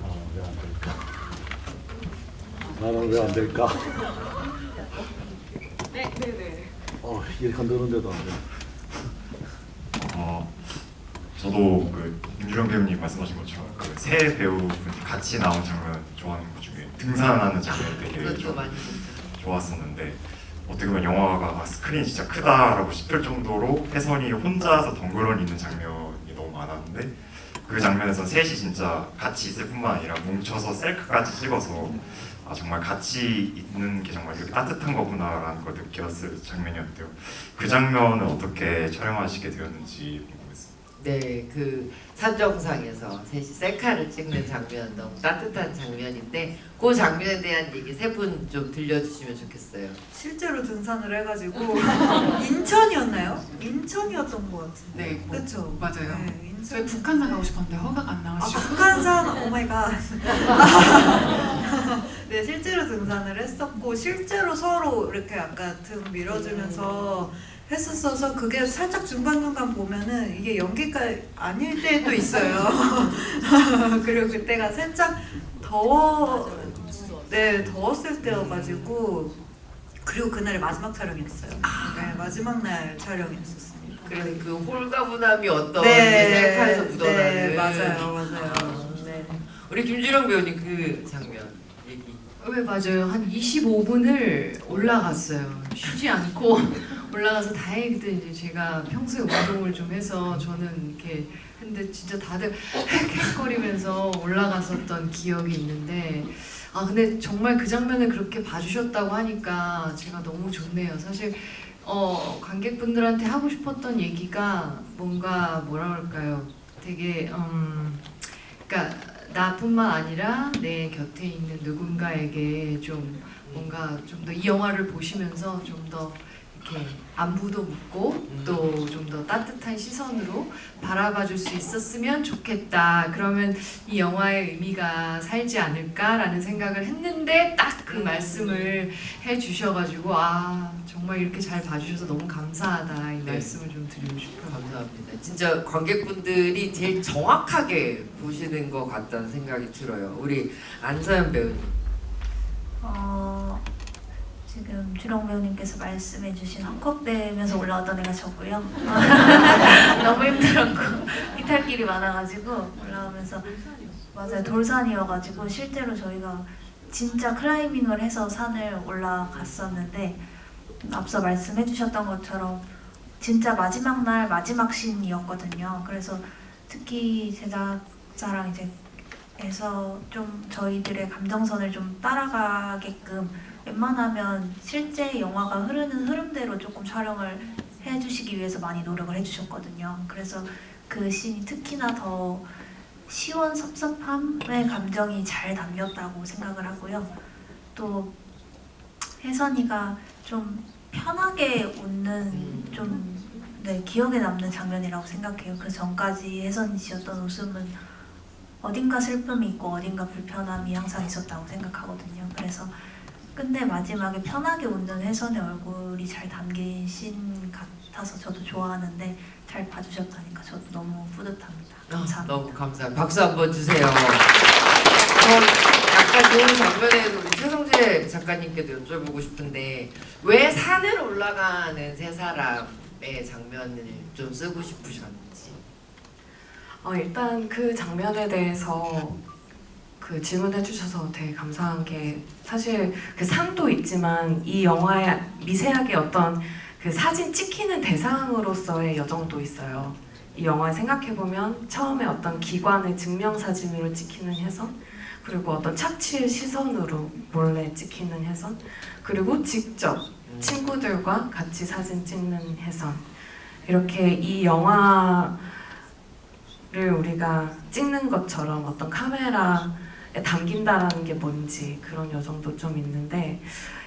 나는 왜 안 될까? 네네네. 이렇게 흔드는데도 안 돼. 저도 그 김주령 배우님 말씀하신 것처럼 그 세 배우분이 같이 나온 장면 좋아하는 것 중에 등산하는 장면이 되게 그것도 많이 좋았었는데 어떻게 보면 영화가 스크린이 진짜 크다라고 싶을 정도로 혜선이 혼자서 덩그러니 있는 장면이 너무 많았는데 그 장면에서 셋이 진짜 같이 있을 뿐만 아니라 뭉쳐서 셀카까지 찍어서 정말 같이 있는 게 정말 이렇게 따뜻한 거구나라는 걸 느꼈을 장면이었대요. 그 장면은 어떻게 촬영하시게 되었는지 궁금했습니다. 네, 그 산정상에서 셋이 셀카를 찍는 장면 너무 따뜻한 장면인데 그 장면에 대한 얘기 세 분 좀 들려주시면 좋겠어요. 실제로 등산을 해가지고 인천이었나요? 인천이었던 것 같은데. 네, 그렇죠. 맞아요. 네, 저희 인천. 북한산 가고 싶었는데 허가가 안 나와가지고 북한산 오마이갓. 네, 실제로 등산을 했었고 실제로 서로 이렇게 약간 등 밀어주면서 했었어서 그게 살짝 중간중간 보면은 이게 연기가 아닐 때도 있어요. 그리고 그때가 살짝 더웠을 때여가지고 그리고 그날이 마지막 촬영이었어요. 네, 마지막 날 촬영이었었습니다. 그래서 그 홀가분함이 어떤 네, 셀카에서 묻어나는. 네, 맞아요. 네. 우리 김주령 배우님 그 장면 얘기. 왜 맞아요. 한 25분을 올라갔어요. 쉬지 않고 올라가서 다행히 그때 이제 제가 평소에 운동을 좀 해서 저는 이렇게 근데 진짜 다들 헥헥거리면서 올라갔었던 기억이 있는데 아 근데 정말 그 장면을 그렇게 봐주셨다고 하니까 제가 너무 좋네요. 사실 관객분들한테 하고 싶었던 얘기가 뭔가 뭐라 그럴까요? 되게 그러니까 나뿐만 아니라 내 곁에 있는 누군가에게 좀 뭔가 좀 더 이 영화를 보시면서 좀 더 이렇게 안부도 묻고 또 좀 더 따뜻한 시선으로 바라봐줄 수 있었으면 좋겠다. 그러면 이 영화의 의미가 살지 않을까라는 생각을 했는데 딱 그 말씀을 해주셔가지고 아 정말 이렇게 잘 봐주셔서 너무 감사하다 이 말씀을 좀 드리고 싶어요. 감사합니다. 진짜 관객분들이 제일 정확하게 보시는 것 같다는 생각이 들어요. 우리 안서연 배우님. 지금 주령 배우님께서 말씀해주신 헝겊대면서 올라왔던 애가 저고요. 너무 힘들었고 이탈길이 많아가지고 올라오면서 맞아요 돌산이어가지고 실제로 저희가 진짜 클라이밍을 해서 산을 올라갔었는데 앞서 말씀해주셨던 것처럼 진짜 마지막 날 마지막 씬이었거든요. 그래서 특히 제작자랑 이제 해서 좀 저희들의 감정선을 좀 따라가게끔 웬만하면 실제 영화가 흐르는 흐름대로 조금 촬영을 해주시기 위해서 많이 노력을 해주셨거든요. 그래서 그 씬이 특히나 더 시원섭섭함의 감정이 잘 담겼다고 생각을 하고요. 또 혜선이가 좀 편하게 웃는 좀 기억에 남는 장면이라고 생각해요. 그 전까지 혜선이 지었던 웃음은 어딘가 슬픔이 있고 어딘가 불편함이 항상 있었다고 생각하거든요. 그래서 끝내 마지막에 편하게 웃는 혜선의 얼굴이 잘 담긴 씬 같아서 저도 좋아하는데 잘 봐주셨다니까 저도 너무 뿌듯합니다. 감사합니다. 너무 감사합니다. 박수 한번 주세요. 약간 그 장면에서 우리 최성재 작가님께도 여쭤보고 싶은데 왜 산을 올라가는 세 사람의 장면을 좀 쓰고 싶으셨는지. 일단 그 장면에 대해서 그 질문해 주셔서 되게 감사한 게 사실 그 산도 있지만 이 영화에 미세하게 어떤 그 사진 찍히는 대상으로서의 여정도 있어요. 이 영화에 생각해보면 처음에 어떤 기관을 증명사진으로 찍히는 혜선 그리고 어떤 착취의 시선으로 몰래 찍히는 혜선 그리고 직접 친구들과 같이 사진 찍는 혜선 이렇게 이 영화를 우리가 찍는 것처럼 어떤 카메라에 담긴다라는 게 뭔지 그런 여정도 좀 있는데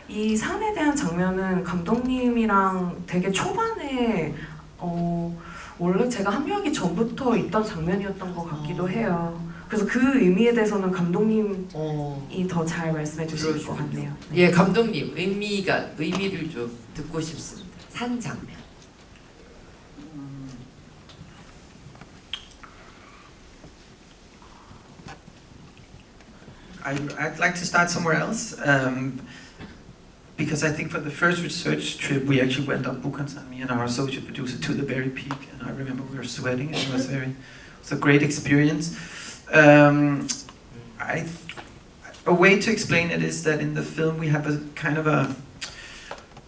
이 산에 대한 장면은 감독님이랑 되게 초반에 원래 제가 합류하기 전부터 있던 장면이었던 것 같기도 해요. 그래서 그 의미에 대해서는 감독님이 더 잘 말씀해 주실 것 같네요. 네. 예, 감독님 의미를 좀 듣고 싶습니다. 산 장면. I'd like to start somewhere else because I think for the first research trip we actually went up Bukhansan, me and our associate producer, to the very peak, and I remember we were sweating and it was a great experience. A way to explain it is that in the film we have a kind of a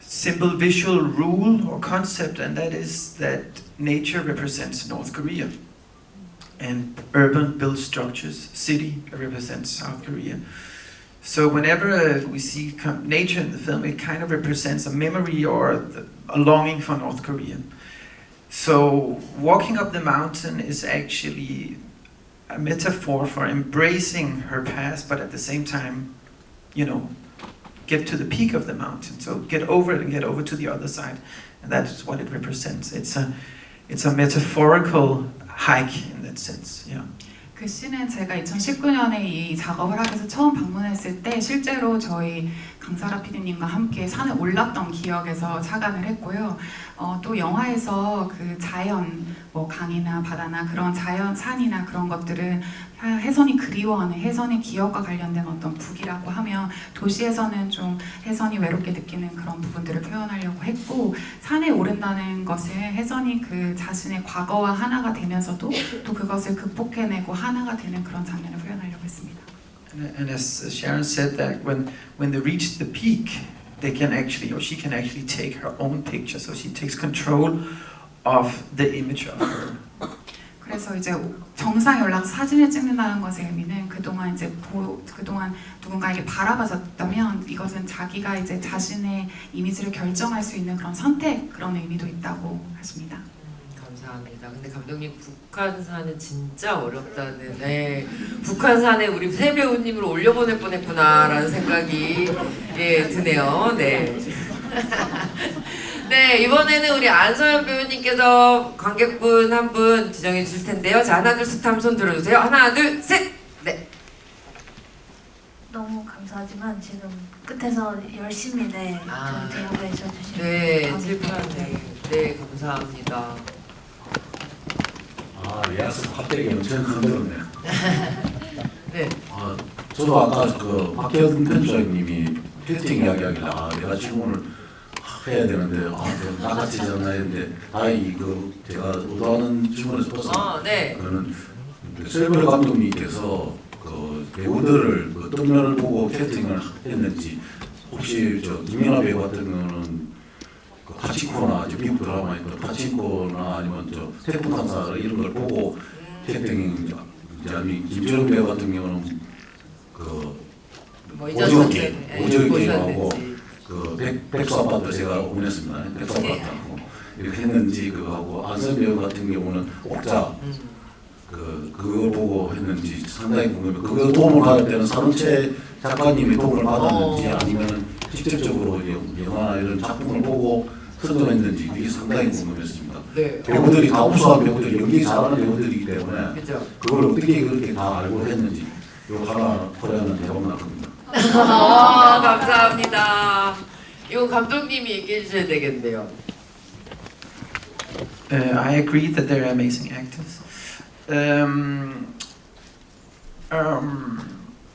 simple visual rule or concept, and that is that nature represents North Korea. And urban built structures, city represents South Korea. So whenever we see nature in the film, it kind of represents a memory or a longing for North Korea. So walking up the mountain is actually a metaphor for embracing her past, but at the same time, get to the peak of the mountain. So get over it and get over to the other side, and that's what it represents. It's a metaphorical hike in that sense. Yeah. 그 씬은 제가 2019년에 이 작업을 하기 위해서 처음 방문했을 때 실제로 저희 강사라 PD님과 함께 산에 올랐던 기억에서 착안을 했고요. 또 영화에서 그 자연, 뭐 강이나 바다나 그런 자연, 산이나 그런 것들은 혜선이 그리워하는 혜선의 기억과 관련된 어떤 북이라고 하면 도시에서는 좀 혜선이 외롭게 느끼는 그런 부분들을 표현하려고 했고 산에 오른다는 것은 혜선이 그 자신의 과거와 하나가 되면서도 또 그것을 극복해내고 하나가 되는 그런 장면을 표현하려고 했습니다. And as Sharon said, that when they reach the peak, they can actually, or she can actually take her own picture. So she takes control of the image of her. 그래서 이제 정상에 올라서 사진을 찍는다는 것의 의미는 그동안 이제 그동안 누군가에게 바라봐졌다면 이것은 자기가 이제 자신의 이미지를 결정할 수 있는 그런 선택 그런 의미도 있다고 하십니다. 감사합니다. 근데 감독님 북한산은 진짜 어렵다는 북한산에 우리 새 배우님을 올려보낼 뻔했구나라는 생각이 드네요. 네. 네, 이번에는 우리 안서연 배우님께서 관객분 한 분 지정해 주실 텐데요. 자, 하나 둘 셋 하면 손 들어주세요. 하나 둘 셋. 네. 너무 감사하지만 지금 끝에서 열심히 저를 대우해 주시는 네, 질문하네. 네, 감사합니다. 예약서 갑자기 엄청 흔들었네. 네. 저도 아까 그 박혜연 편집장님이 캐스팅 이야기하길래 내가 질문을 해야 되는데 나같이 잖아 했는데 다행히 제가 의도하는 질문에서 벗어나. 네. 그거는 셀벌 감독님께서 그 배우들을 그 떡면을 보고 캐스팅을 했는지 혹시 김연아 배우 같은 경우는 그 파친코나 미국 드라마 있던 파친코나 아니면 태풍 탐사 이런 걸 보고 캐스팅인지 아니면 김철웅 배우 같은 경우는 오징어 게임하고 백수 아파트 제가 오픈했습니다. 백수 아파트하고 이렇게 했는지 그거하고 안선 배우 같은 경우는 옥자 그걸 보고 했는지 상당히 궁금해요. 그거 도움을 받을 때는 산원채 작가님이 도움을 받았는지 아니면 직접적으로 영화나 이런 작품을 보고 선정했는지 이게 상당히 궁금했습니다. 네. 배우들이 다 우수한 배우들이 연기 잘하는 배우들이기 때문에 그죠? 그걸 어떻게 그렇게 다 알고 했는지 이거 하나 코리아는 대박 날 겁니다. 감사합니다. 이거 감독님이 얘기해 주셔야 되겠네요. I agree that they're amazing actors.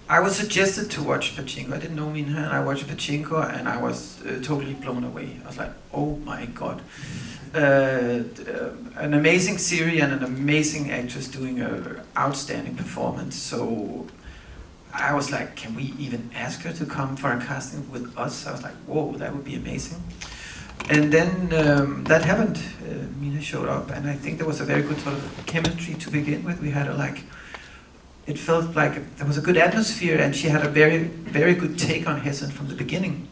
I was suggested to watch Pachinko. I didn't know Minha, and I watched Pachinko, and I was totally blown away. I was like, oh my god. An amazing series and an amazing actress doing an outstanding performance. So I was like, can we even ask her to come for a casting with us? I was like, whoa, that would be amazing. And then that happened. Mina showed up, and I think there was a very good sort of chemistry to begin with. We had it felt like there was a good atmosphere, and she had a very, very good take on Hessen from the beginning.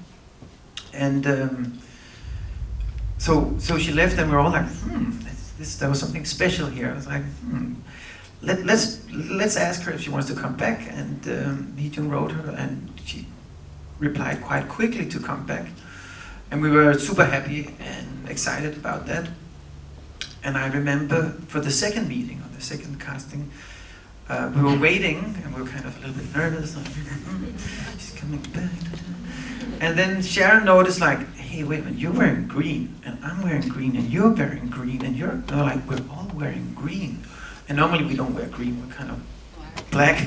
And so she left, and we were all like, there was something special here. I was like, let's ask her if she wants to come back. And Hee Jung wrote her, and she replied quite quickly to come back. And we were super happy and excited about that. And I remember for the second meeting, or the second casting, we were waiting, and we were kind of a little bit nervous. She's coming back. And then Sharon noticed, like, hey, wait a minute, you're wearing green, and I'm wearing green, and you're wearing green, and they're like, we're all wearing green. And normally we don't wear green, we're kind of black.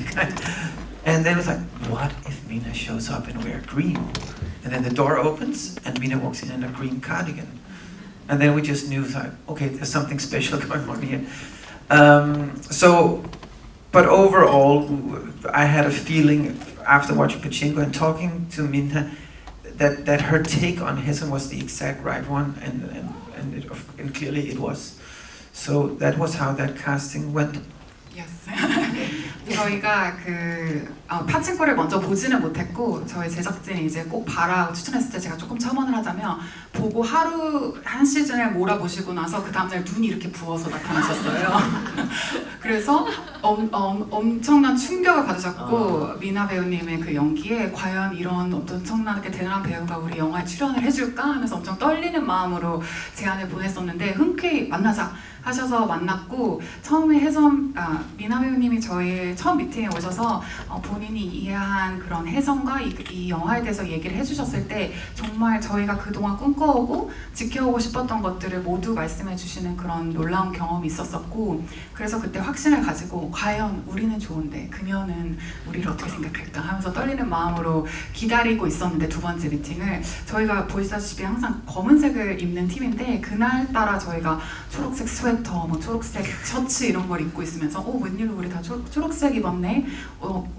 And then it was like, what if Mina shows up and wears green? And then the door opens, and Mina walks in a green cardigan. And then we just knew, like, okay, there's something special going on here. But overall, I had a feeling after watching Pachinko and talking to Minha that her take on Hessen was the exact right one, and clearly it was. So that was how that casting went. Yes. 저희가 파친코를 먼저 보지는 못했고 저희 제작진이 이제 꼭 봐라 추천했을 때 제가 조금 첨언을 하자면 보고 하루 한 시즌을 몰아보시고 나서 그 다음날 눈이 이렇게 부어서 나타나셨어요. 그래서 엄청난 충격을 받으셨고 미나 배우님의 그 연기에 과연 이런 엄청나게 대단한 배우가 우리 영화에 출연을 해줄까 하면서 엄청 떨리는 마음으로 제안을 보냈었는데 흔쾌히 만나자 하셔서 만났고 처음에 미나 배우님이 저희 처음 미팅에 오셔서 본인이 이해한 그런 혜성과 이 영화에 대해서 얘기를 해주셨을 때 정말 저희가 그동안 꿈꿔오고 지켜오고 싶었던 것들을 모두 말씀해 주시는 그런 놀라운 경험이 있었었고 그래서 그때 확신을 가지고 과연 우리는 좋은데 그녀는 우리를 어떻게 생각할까 하면서 떨리는 마음으로 기다리고 있었는데 두 번째 미팅을 저희가 보시다시피 항상 검은색을 입는 팀인데 그날따라 저희가 초록색 스웨터, 뭐 초록색 셔츠 이런 걸 입고 있으면서 웬일로 우리 다 초록색 입었네?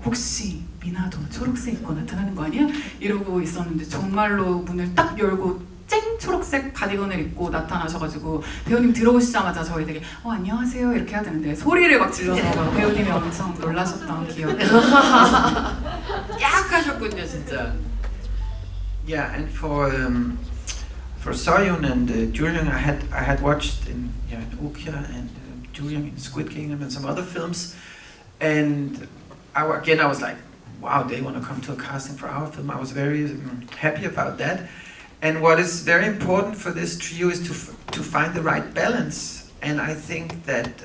혹시 미나도 초록색 입고 나타나는 거 아니야? 이러고 있었는데 정말로 문을 딱 열고 쨍 초록색 가디건을 입고 나타나셔가지고 배우님 들어오시자마자 저희들이 안녕하세요 이렇게 해야 되는데 소리를 막 질러서 막 배우님이 엄청 놀라셨던 기억이 약 하셨군요 진짜. Yeah, and for Soyun and Juryong, I had watched in Okja and Juryong in Squid Kingdom and some other films, and I was like, wow, they want to come to a casting for our film. I was very happy about that. And what is very important for this trio is to find the right balance. And I think that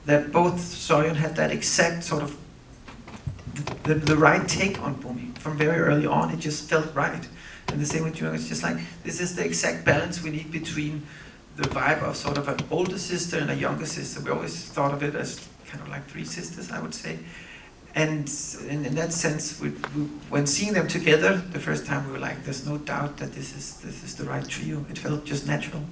that both Soyun had that exact sort of the right take on Bumi from very early on. It just felt right. And the same with Juryong. It's just like this is the exact balance we need between the vibe of sort of an older sister and a younger sister. We always thought of it as kind of like three sisters, I would say. And in that sense, when seeing them together the first time, we were like, "There's no doubt that this is the right trio." It felt just natural.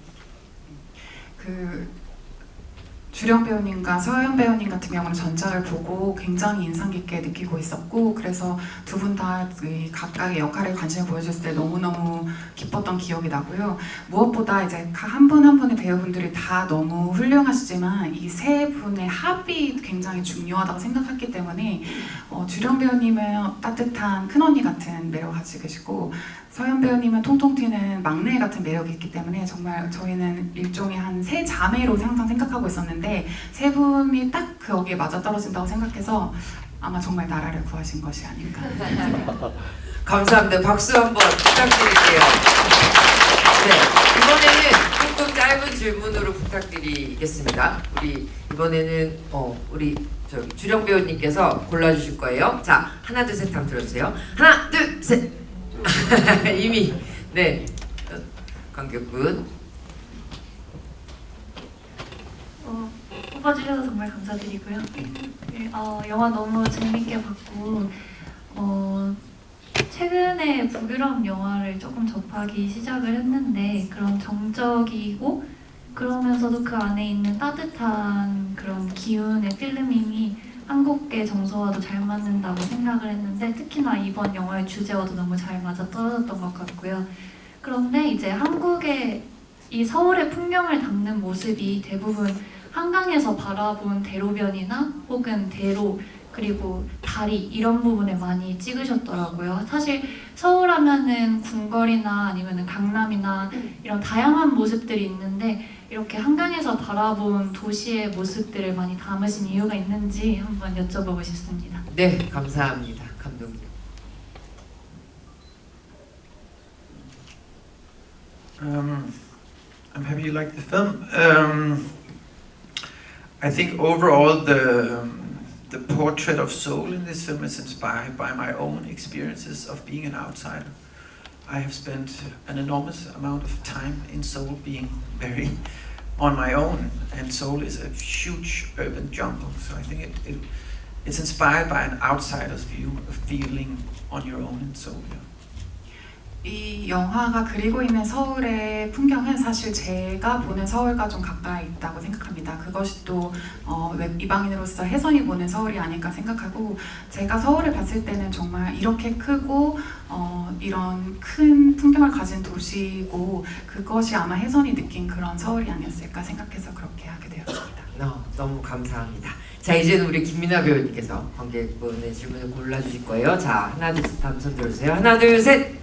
주령 배우님과 서연 배우님 같은 경우는 전작을 보고 굉장히 인상 깊게 느끼고 있었고 그래서 두 분 다 각각의 역할에 관심을 보여줬을 때 너무너무 기뻤던 기억이 나고요. 무엇보다 이제 한 분 한 분의 배우분들이 다 너무 훌륭하시지만 이 세 분의 합이 굉장히 중요하다고 생각했기 때문에 주령 배우님은 따뜻한 큰언니 같은 매력을 가지고 계시고 서연 배우님은 통통 튀는 막내 같은 매력이 있기 때문에 정말 저희는 일종의 한 세 자매로 항상 생각하고 있었는데 세 분이 딱 거기에 맞아떨어진다고 생각해서 아마 정말 나라를 구하신 것이 아닌가. 감사합니다. 박수 한번 부탁드릴게요. 네, 이번에는 조금 짧은 질문으로 부탁드리겠습니다. 우리 이번에는 우리 주령 배우님께서 골라주실 거예요. 자, 하나 둘 셋 한번 들어주세요. 하나 둘 셋. 이미 네 관객분 뽑아주셔서 정말 감사드리고요. 영화 너무 재밌게 봤고 최근에 북유럽 영화를 조금 접하기 시작을 했는데 그런 정적이고 그러면서도 그 안에 있는 따뜻한 그런 기운의 필름밍이 한국의 정서와도 잘 맞는다고 생각을 했는데 특히나 이번 영화의 주제와도 너무 잘 맞아떨어졌던 것 같고요. 그런데 이제 한국의 이 서울의 풍경을 담는 모습이 대부분 한강에서 바라본 대로변이나 혹은 대로 그리고 다리 이런 부분에 많이 찍으셨더라고요. 사실 서울 하면은 궁궐이나 아니면은 강남이나 이런 다양한 모습들이 있는데 이렇게 한강에서 바라본 도시의 모습들을 많이 담으신 이유가 있는지 한번 여쭤보고 싶습니다. 네, 감사합니다. 감독님. I'm happy you like the film. I think overall the portrait of Seoul in this film is inspired by my own experiences of being an outsider. I have spent an enormous amount of time in Seoul being very on my own, and Seoul is a huge urban jungle, so I think it's inspired by an outsider's view of feeling on your own in Seoul. Yeah. 이 영화가 그리고 있는 서울의 풍경은 사실 제가 보는 서울과 좀 가까이 있다고 생각합니다. 그것이 또 이방인으로서 혜선이 보는 서울이 아닐까 생각하고 제가 서울을 봤을 때는 정말 이렇게 크고 이런 큰 풍경을 가진 도시고 그것이 아마 혜선이 느낀 그런 서울이 아니었을까 생각해서 그렇게 하게 되었습니다. 너무 감사합니다. 자, 이제는 우리 김미나 배우님께서 관객분의 질문을 골라주실 거예요. 자, 하나 둘 셋 다음 손 들어주세요. 하나 둘 셋.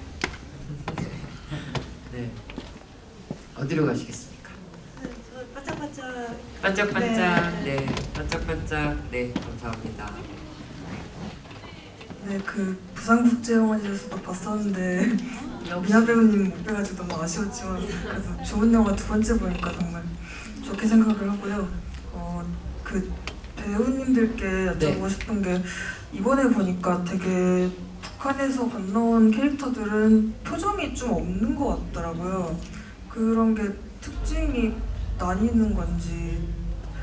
네. 어디로 가시겠습니까? 반짝반짝. 반짝반짝. 네, 반짝반짝. 네, 감사합니다. 네, 그 부산국제영화제에서도 봤었는데 미나 배우님 못 뵈가지고 너무 아쉬웠지만 그래도 좋은 영화 두 번째 보니까 정말 좋게 생각을 하고요. 그 배우님들께 여쭤보고 싶은 게 이번에 보니까 되게 북한에서 건너온 캐릭터들은 표정이 좀 없는 것 같더라고요. 그런 게 특징이 나뉘는 건지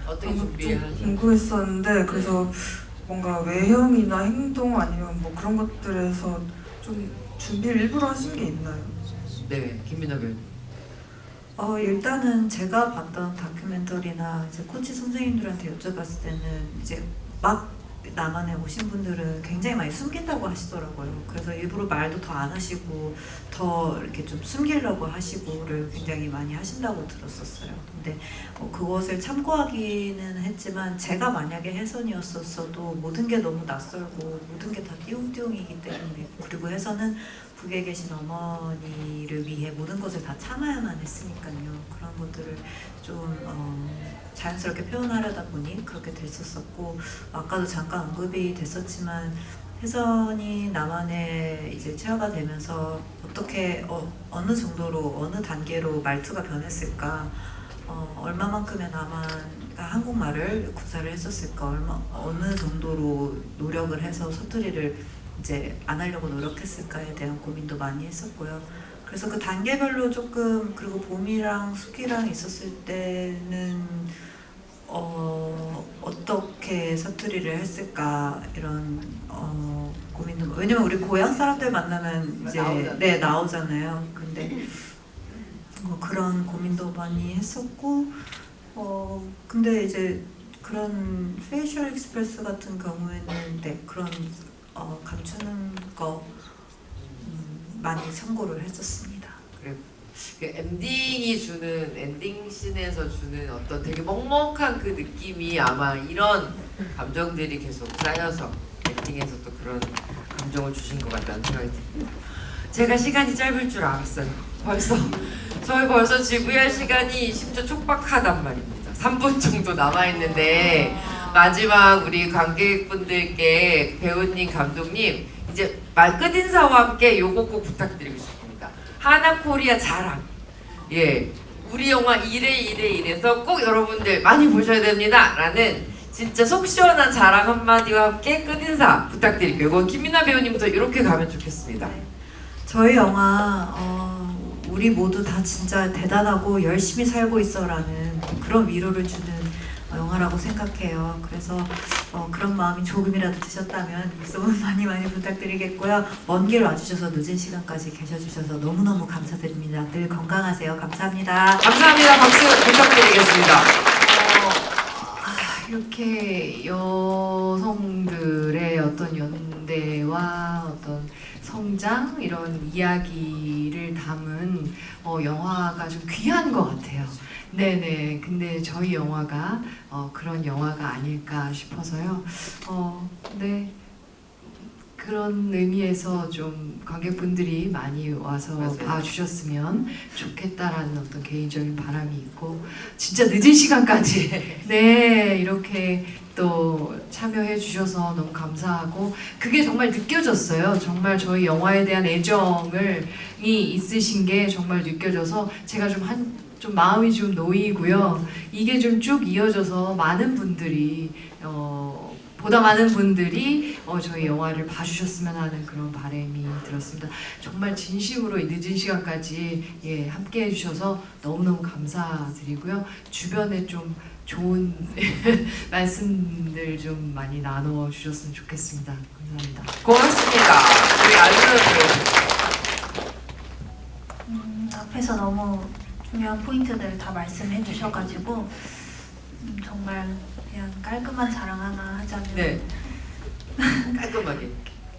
어떻게 좀 준비하셨나요? 궁금했었는데 그래서 뭔가 외형이나 행동 아니면 뭐 그런 것들에서 좀 준비를 일부러 하신 게 있나요? 네, 김민아 배우. 일단은 제가 봤던 다큐멘터리나 이제 코치 선생님들한테 여쭤봤을 때는 이제 막 남한에 오신 분들은 굉장히 많이 숨긴다고 하시더라고요. 그래서 일부러 말도 더 안 하시고 더 이렇게 좀 숨기려고 하시고를 굉장히 많이 하신다고 들었었어요. 근데 그것을 참고하기는 했지만 제가 만약에 혜선이었었어도 모든 게 너무 낯설고 모든 게 다 띄웅띄웅이기 때문에 그리고 혜선은 북에 계신 어머니를 위해 모든 것을 다 참아야만 했으니까요. 그런 것들을 좀 자연스럽게 표현하려다 보니 그렇게 됐었고 아까도 잠깐 언급이 됐었지만 혜선이 남한에 이제 체화가 되면서 어떻게 어느 정도로 어느 단계로 말투가 변했을까 얼마만큼의 남한가 한국말을 구사를 했었을까 어느 정도로 노력을 해서 사투리를 이제 안 하려고 노력했을까에 대한 고민도 많이 했었고요. 그래서 그 단계별로 조금 그리고 봄이랑 숙기랑 있었을 때는 어떻게 사투리를 했을까 이런 고민도 왜냐면 우리 고향 사람들 만나면 이제 나오잖아요. 근데 그런 고민도 많이 했었고 근데 이제 그런 페이셜 익스프레스 같은 경우에는 그런 감추는 거 많이 참고를 했었습니다. 그래. 그 엔딩이 주는 엔딩 씬에서 주는 어떤 되게 먹먹한 그 느낌이 아마 이런 감정들이 계속 쌓여서 엔딩에서 또 그런 감정을 주신 것 같다는 생각이 듭니다. 제가 시간이 짧을 줄 알았어요. 저희 벌써 GVR 시간이 심지어 촉박하단 말입니다. 3분 정도 남아있는데 마지막 우리 관객분들께 배우님, 감독님 이제 말끝 인사와 함께 요거 꼭 부탁드리고 싶습니다. 하나코리아 자랑. 예, 우리 영화 이래서 꼭 여러분들 많이 보셔야 됩니다. 라는 진짜 속 시원한 자랑 한마디와 함께 끝 인사 부탁드릴게요. 이건 김민아 배우님부터 이렇게 가면 좋겠습니다. 저희 영화 우리 모두 다 진짜 대단하고 열심히 살고 있어라는 그런 위로를 주는 영화라고 생각해요. 그래서 그런 마음이 조금이라도 드셨다면 소문 많이 부탁드리겠고요. 먼 길 와주셔서 늦은 시간까지 계셔주셔서 너무너무 감사드립니다. 늘 건강하세요. 감사합니다. 감사합니다. 박수 부탁드리겠습니다. 이렇게 여성들의 어떤 연대와 어떤 성장 이런 이야기를 담은 영화가 좀 귀한 것 같아요. 네네. 근데 저희 영화가 그런 영화가 아닐까 싶어서요. 네. 그런 의미에서 좀 관객분들이 많이 와서 맞아요. 봐주셨으면 좋겠다라는 어떤 개인적인 바람이 있고 진짜 늦은 시간까지 네 이렇게 또 참여해 주셔서 너무 감사하고 그게 정말 느껴졌어요. 정말 저희 영화에 대한 애정이 있으신 게 정말 느껴져서 제가 좀 마음이 좀 놓이고요. 이게 좀 쭉 이어져서 많은 분들이 보다 많은 분들이 저희 영화를 봐주셨으면 하는 그런 바람이 들었습니다. 정말 진심으로 이 늦은 시간까지 함께 해주셔서 너무너무 감사드리고요. 주변에 좀 좋은 말씀들 좀 많이 나눠주셨으면 좋겠습니다. 감사합니다. 고맙습니다. 우리 안수현 배우. 앞에서 너무 중요한 포인트들을 다 말씀해 주셔가지고 정말 그냥 깔끔한 자랑 하나 하자면 네. 깔끔하게.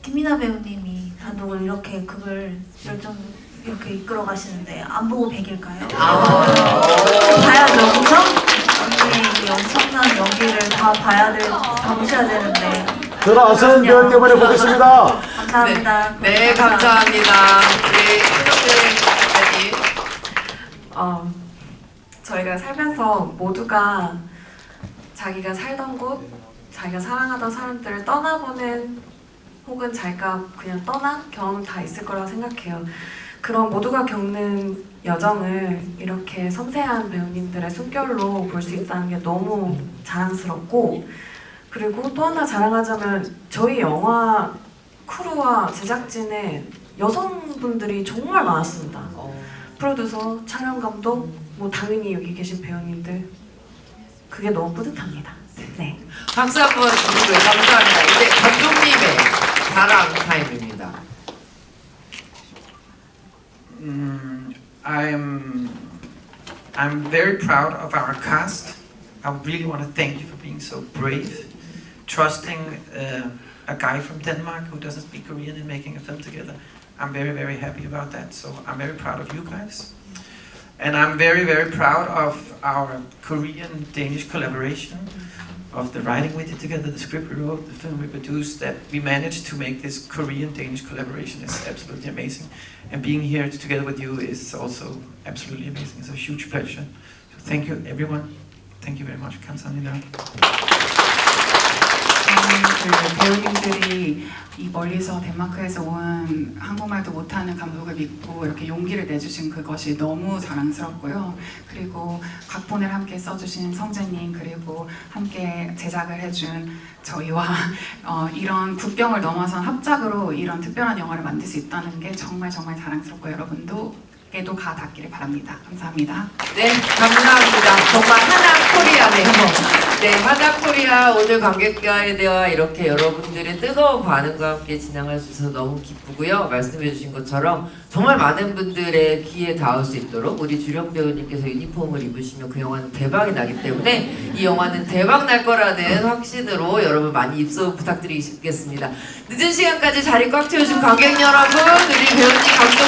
김민아 배우님이 감독을 이렇게 그걸 좀 이렇게 이끌어 가시는데 안 보고 100일까요? 봐야죠, 그죠? 언니의 이 엄청난 연기를 다 다 보셔야 되는데. 저는 안수현 배우 때문에 보겠습니다. 감사합니다. 네, 감사합니다. 우리 신동재 배우님. 통해서 모두가 자기가 살던 곳, 자기가 사랑하던 사람들을 떠나보는 혹은 자기가 그냥 떠난 경험 다 있을 거라고 생각해요. 그런 모두가 겪는 여정을 이렇게 섬세한 배우님들의 숨결로 볼 수 있다는 게 너무 자랑스럽고, 그리고 또 하나 자랑하자면 저희 영화 크루와 제작진에 여성분들이 정말 많았습니다. 프로듀서, 촬영 감독, 뭐 당연히 여기 계신 배우님들, 그게 너무 뿌듯합니다. 네. 박수 한번 주시고요. 감사합니다. 이제 감독님의 자랑 타임입니다. I'm very proud of our cast. I really want to thank you for being so brave, trusting a guy from Denmark who doesn't speak Korean and making a film together. I'm very, very happy about that. So I'm very proud of you guys. And I'm very, very proud of our Korean-Danish collaboration, of the writing we did together, the script we wrote, the film we produced, that we managed to make this Korean-Danish collaboration is absolutely amazing. And being here together with you is also absolutely amazing. It's a huge pleasure. So thank you, everyone. Thank you very much. 감사합니다. 그 배우님들이 이 멀리서 덴마크에서 온 한국말도 못하는 감독을 믿고 이렇게 용기를 내주신 그것이 너무 자랑스럽고요. 그리고 각본을 함께 써주신 성재님, 그리고 함께 제작을 해준 저희와 이런 국경을 넘어선 합작으로 이런 특별한 영화를 만들 수 있다는 게 정말 정말 자랑스럽고 여러분도에도 가 닿기를 바랍니다. 감사합니다. 네, 감사합니다. 정말 하나 코리아네요. 네, 하나 코리아 오늘 관객과의 대화 이렇게 여러분들의 뜨거운 반응과 함께 진행할 수 있어서 너무 기쁘고요. 말씀해주신 것처럼 정말 많은 분들의 귀에 닿을 수 있도록 우리 주령 배우님께서 유니폼을 입으시면 그 영화는 대박이 나기 때문에 이 영화는 대박 날 거라는 확신으로 여러분 많이 입소문 부탁드리겠습니다. 늦은 시간까지 자리 꽉 채우신 관객 여러분, 우리 배우님 감사합니다.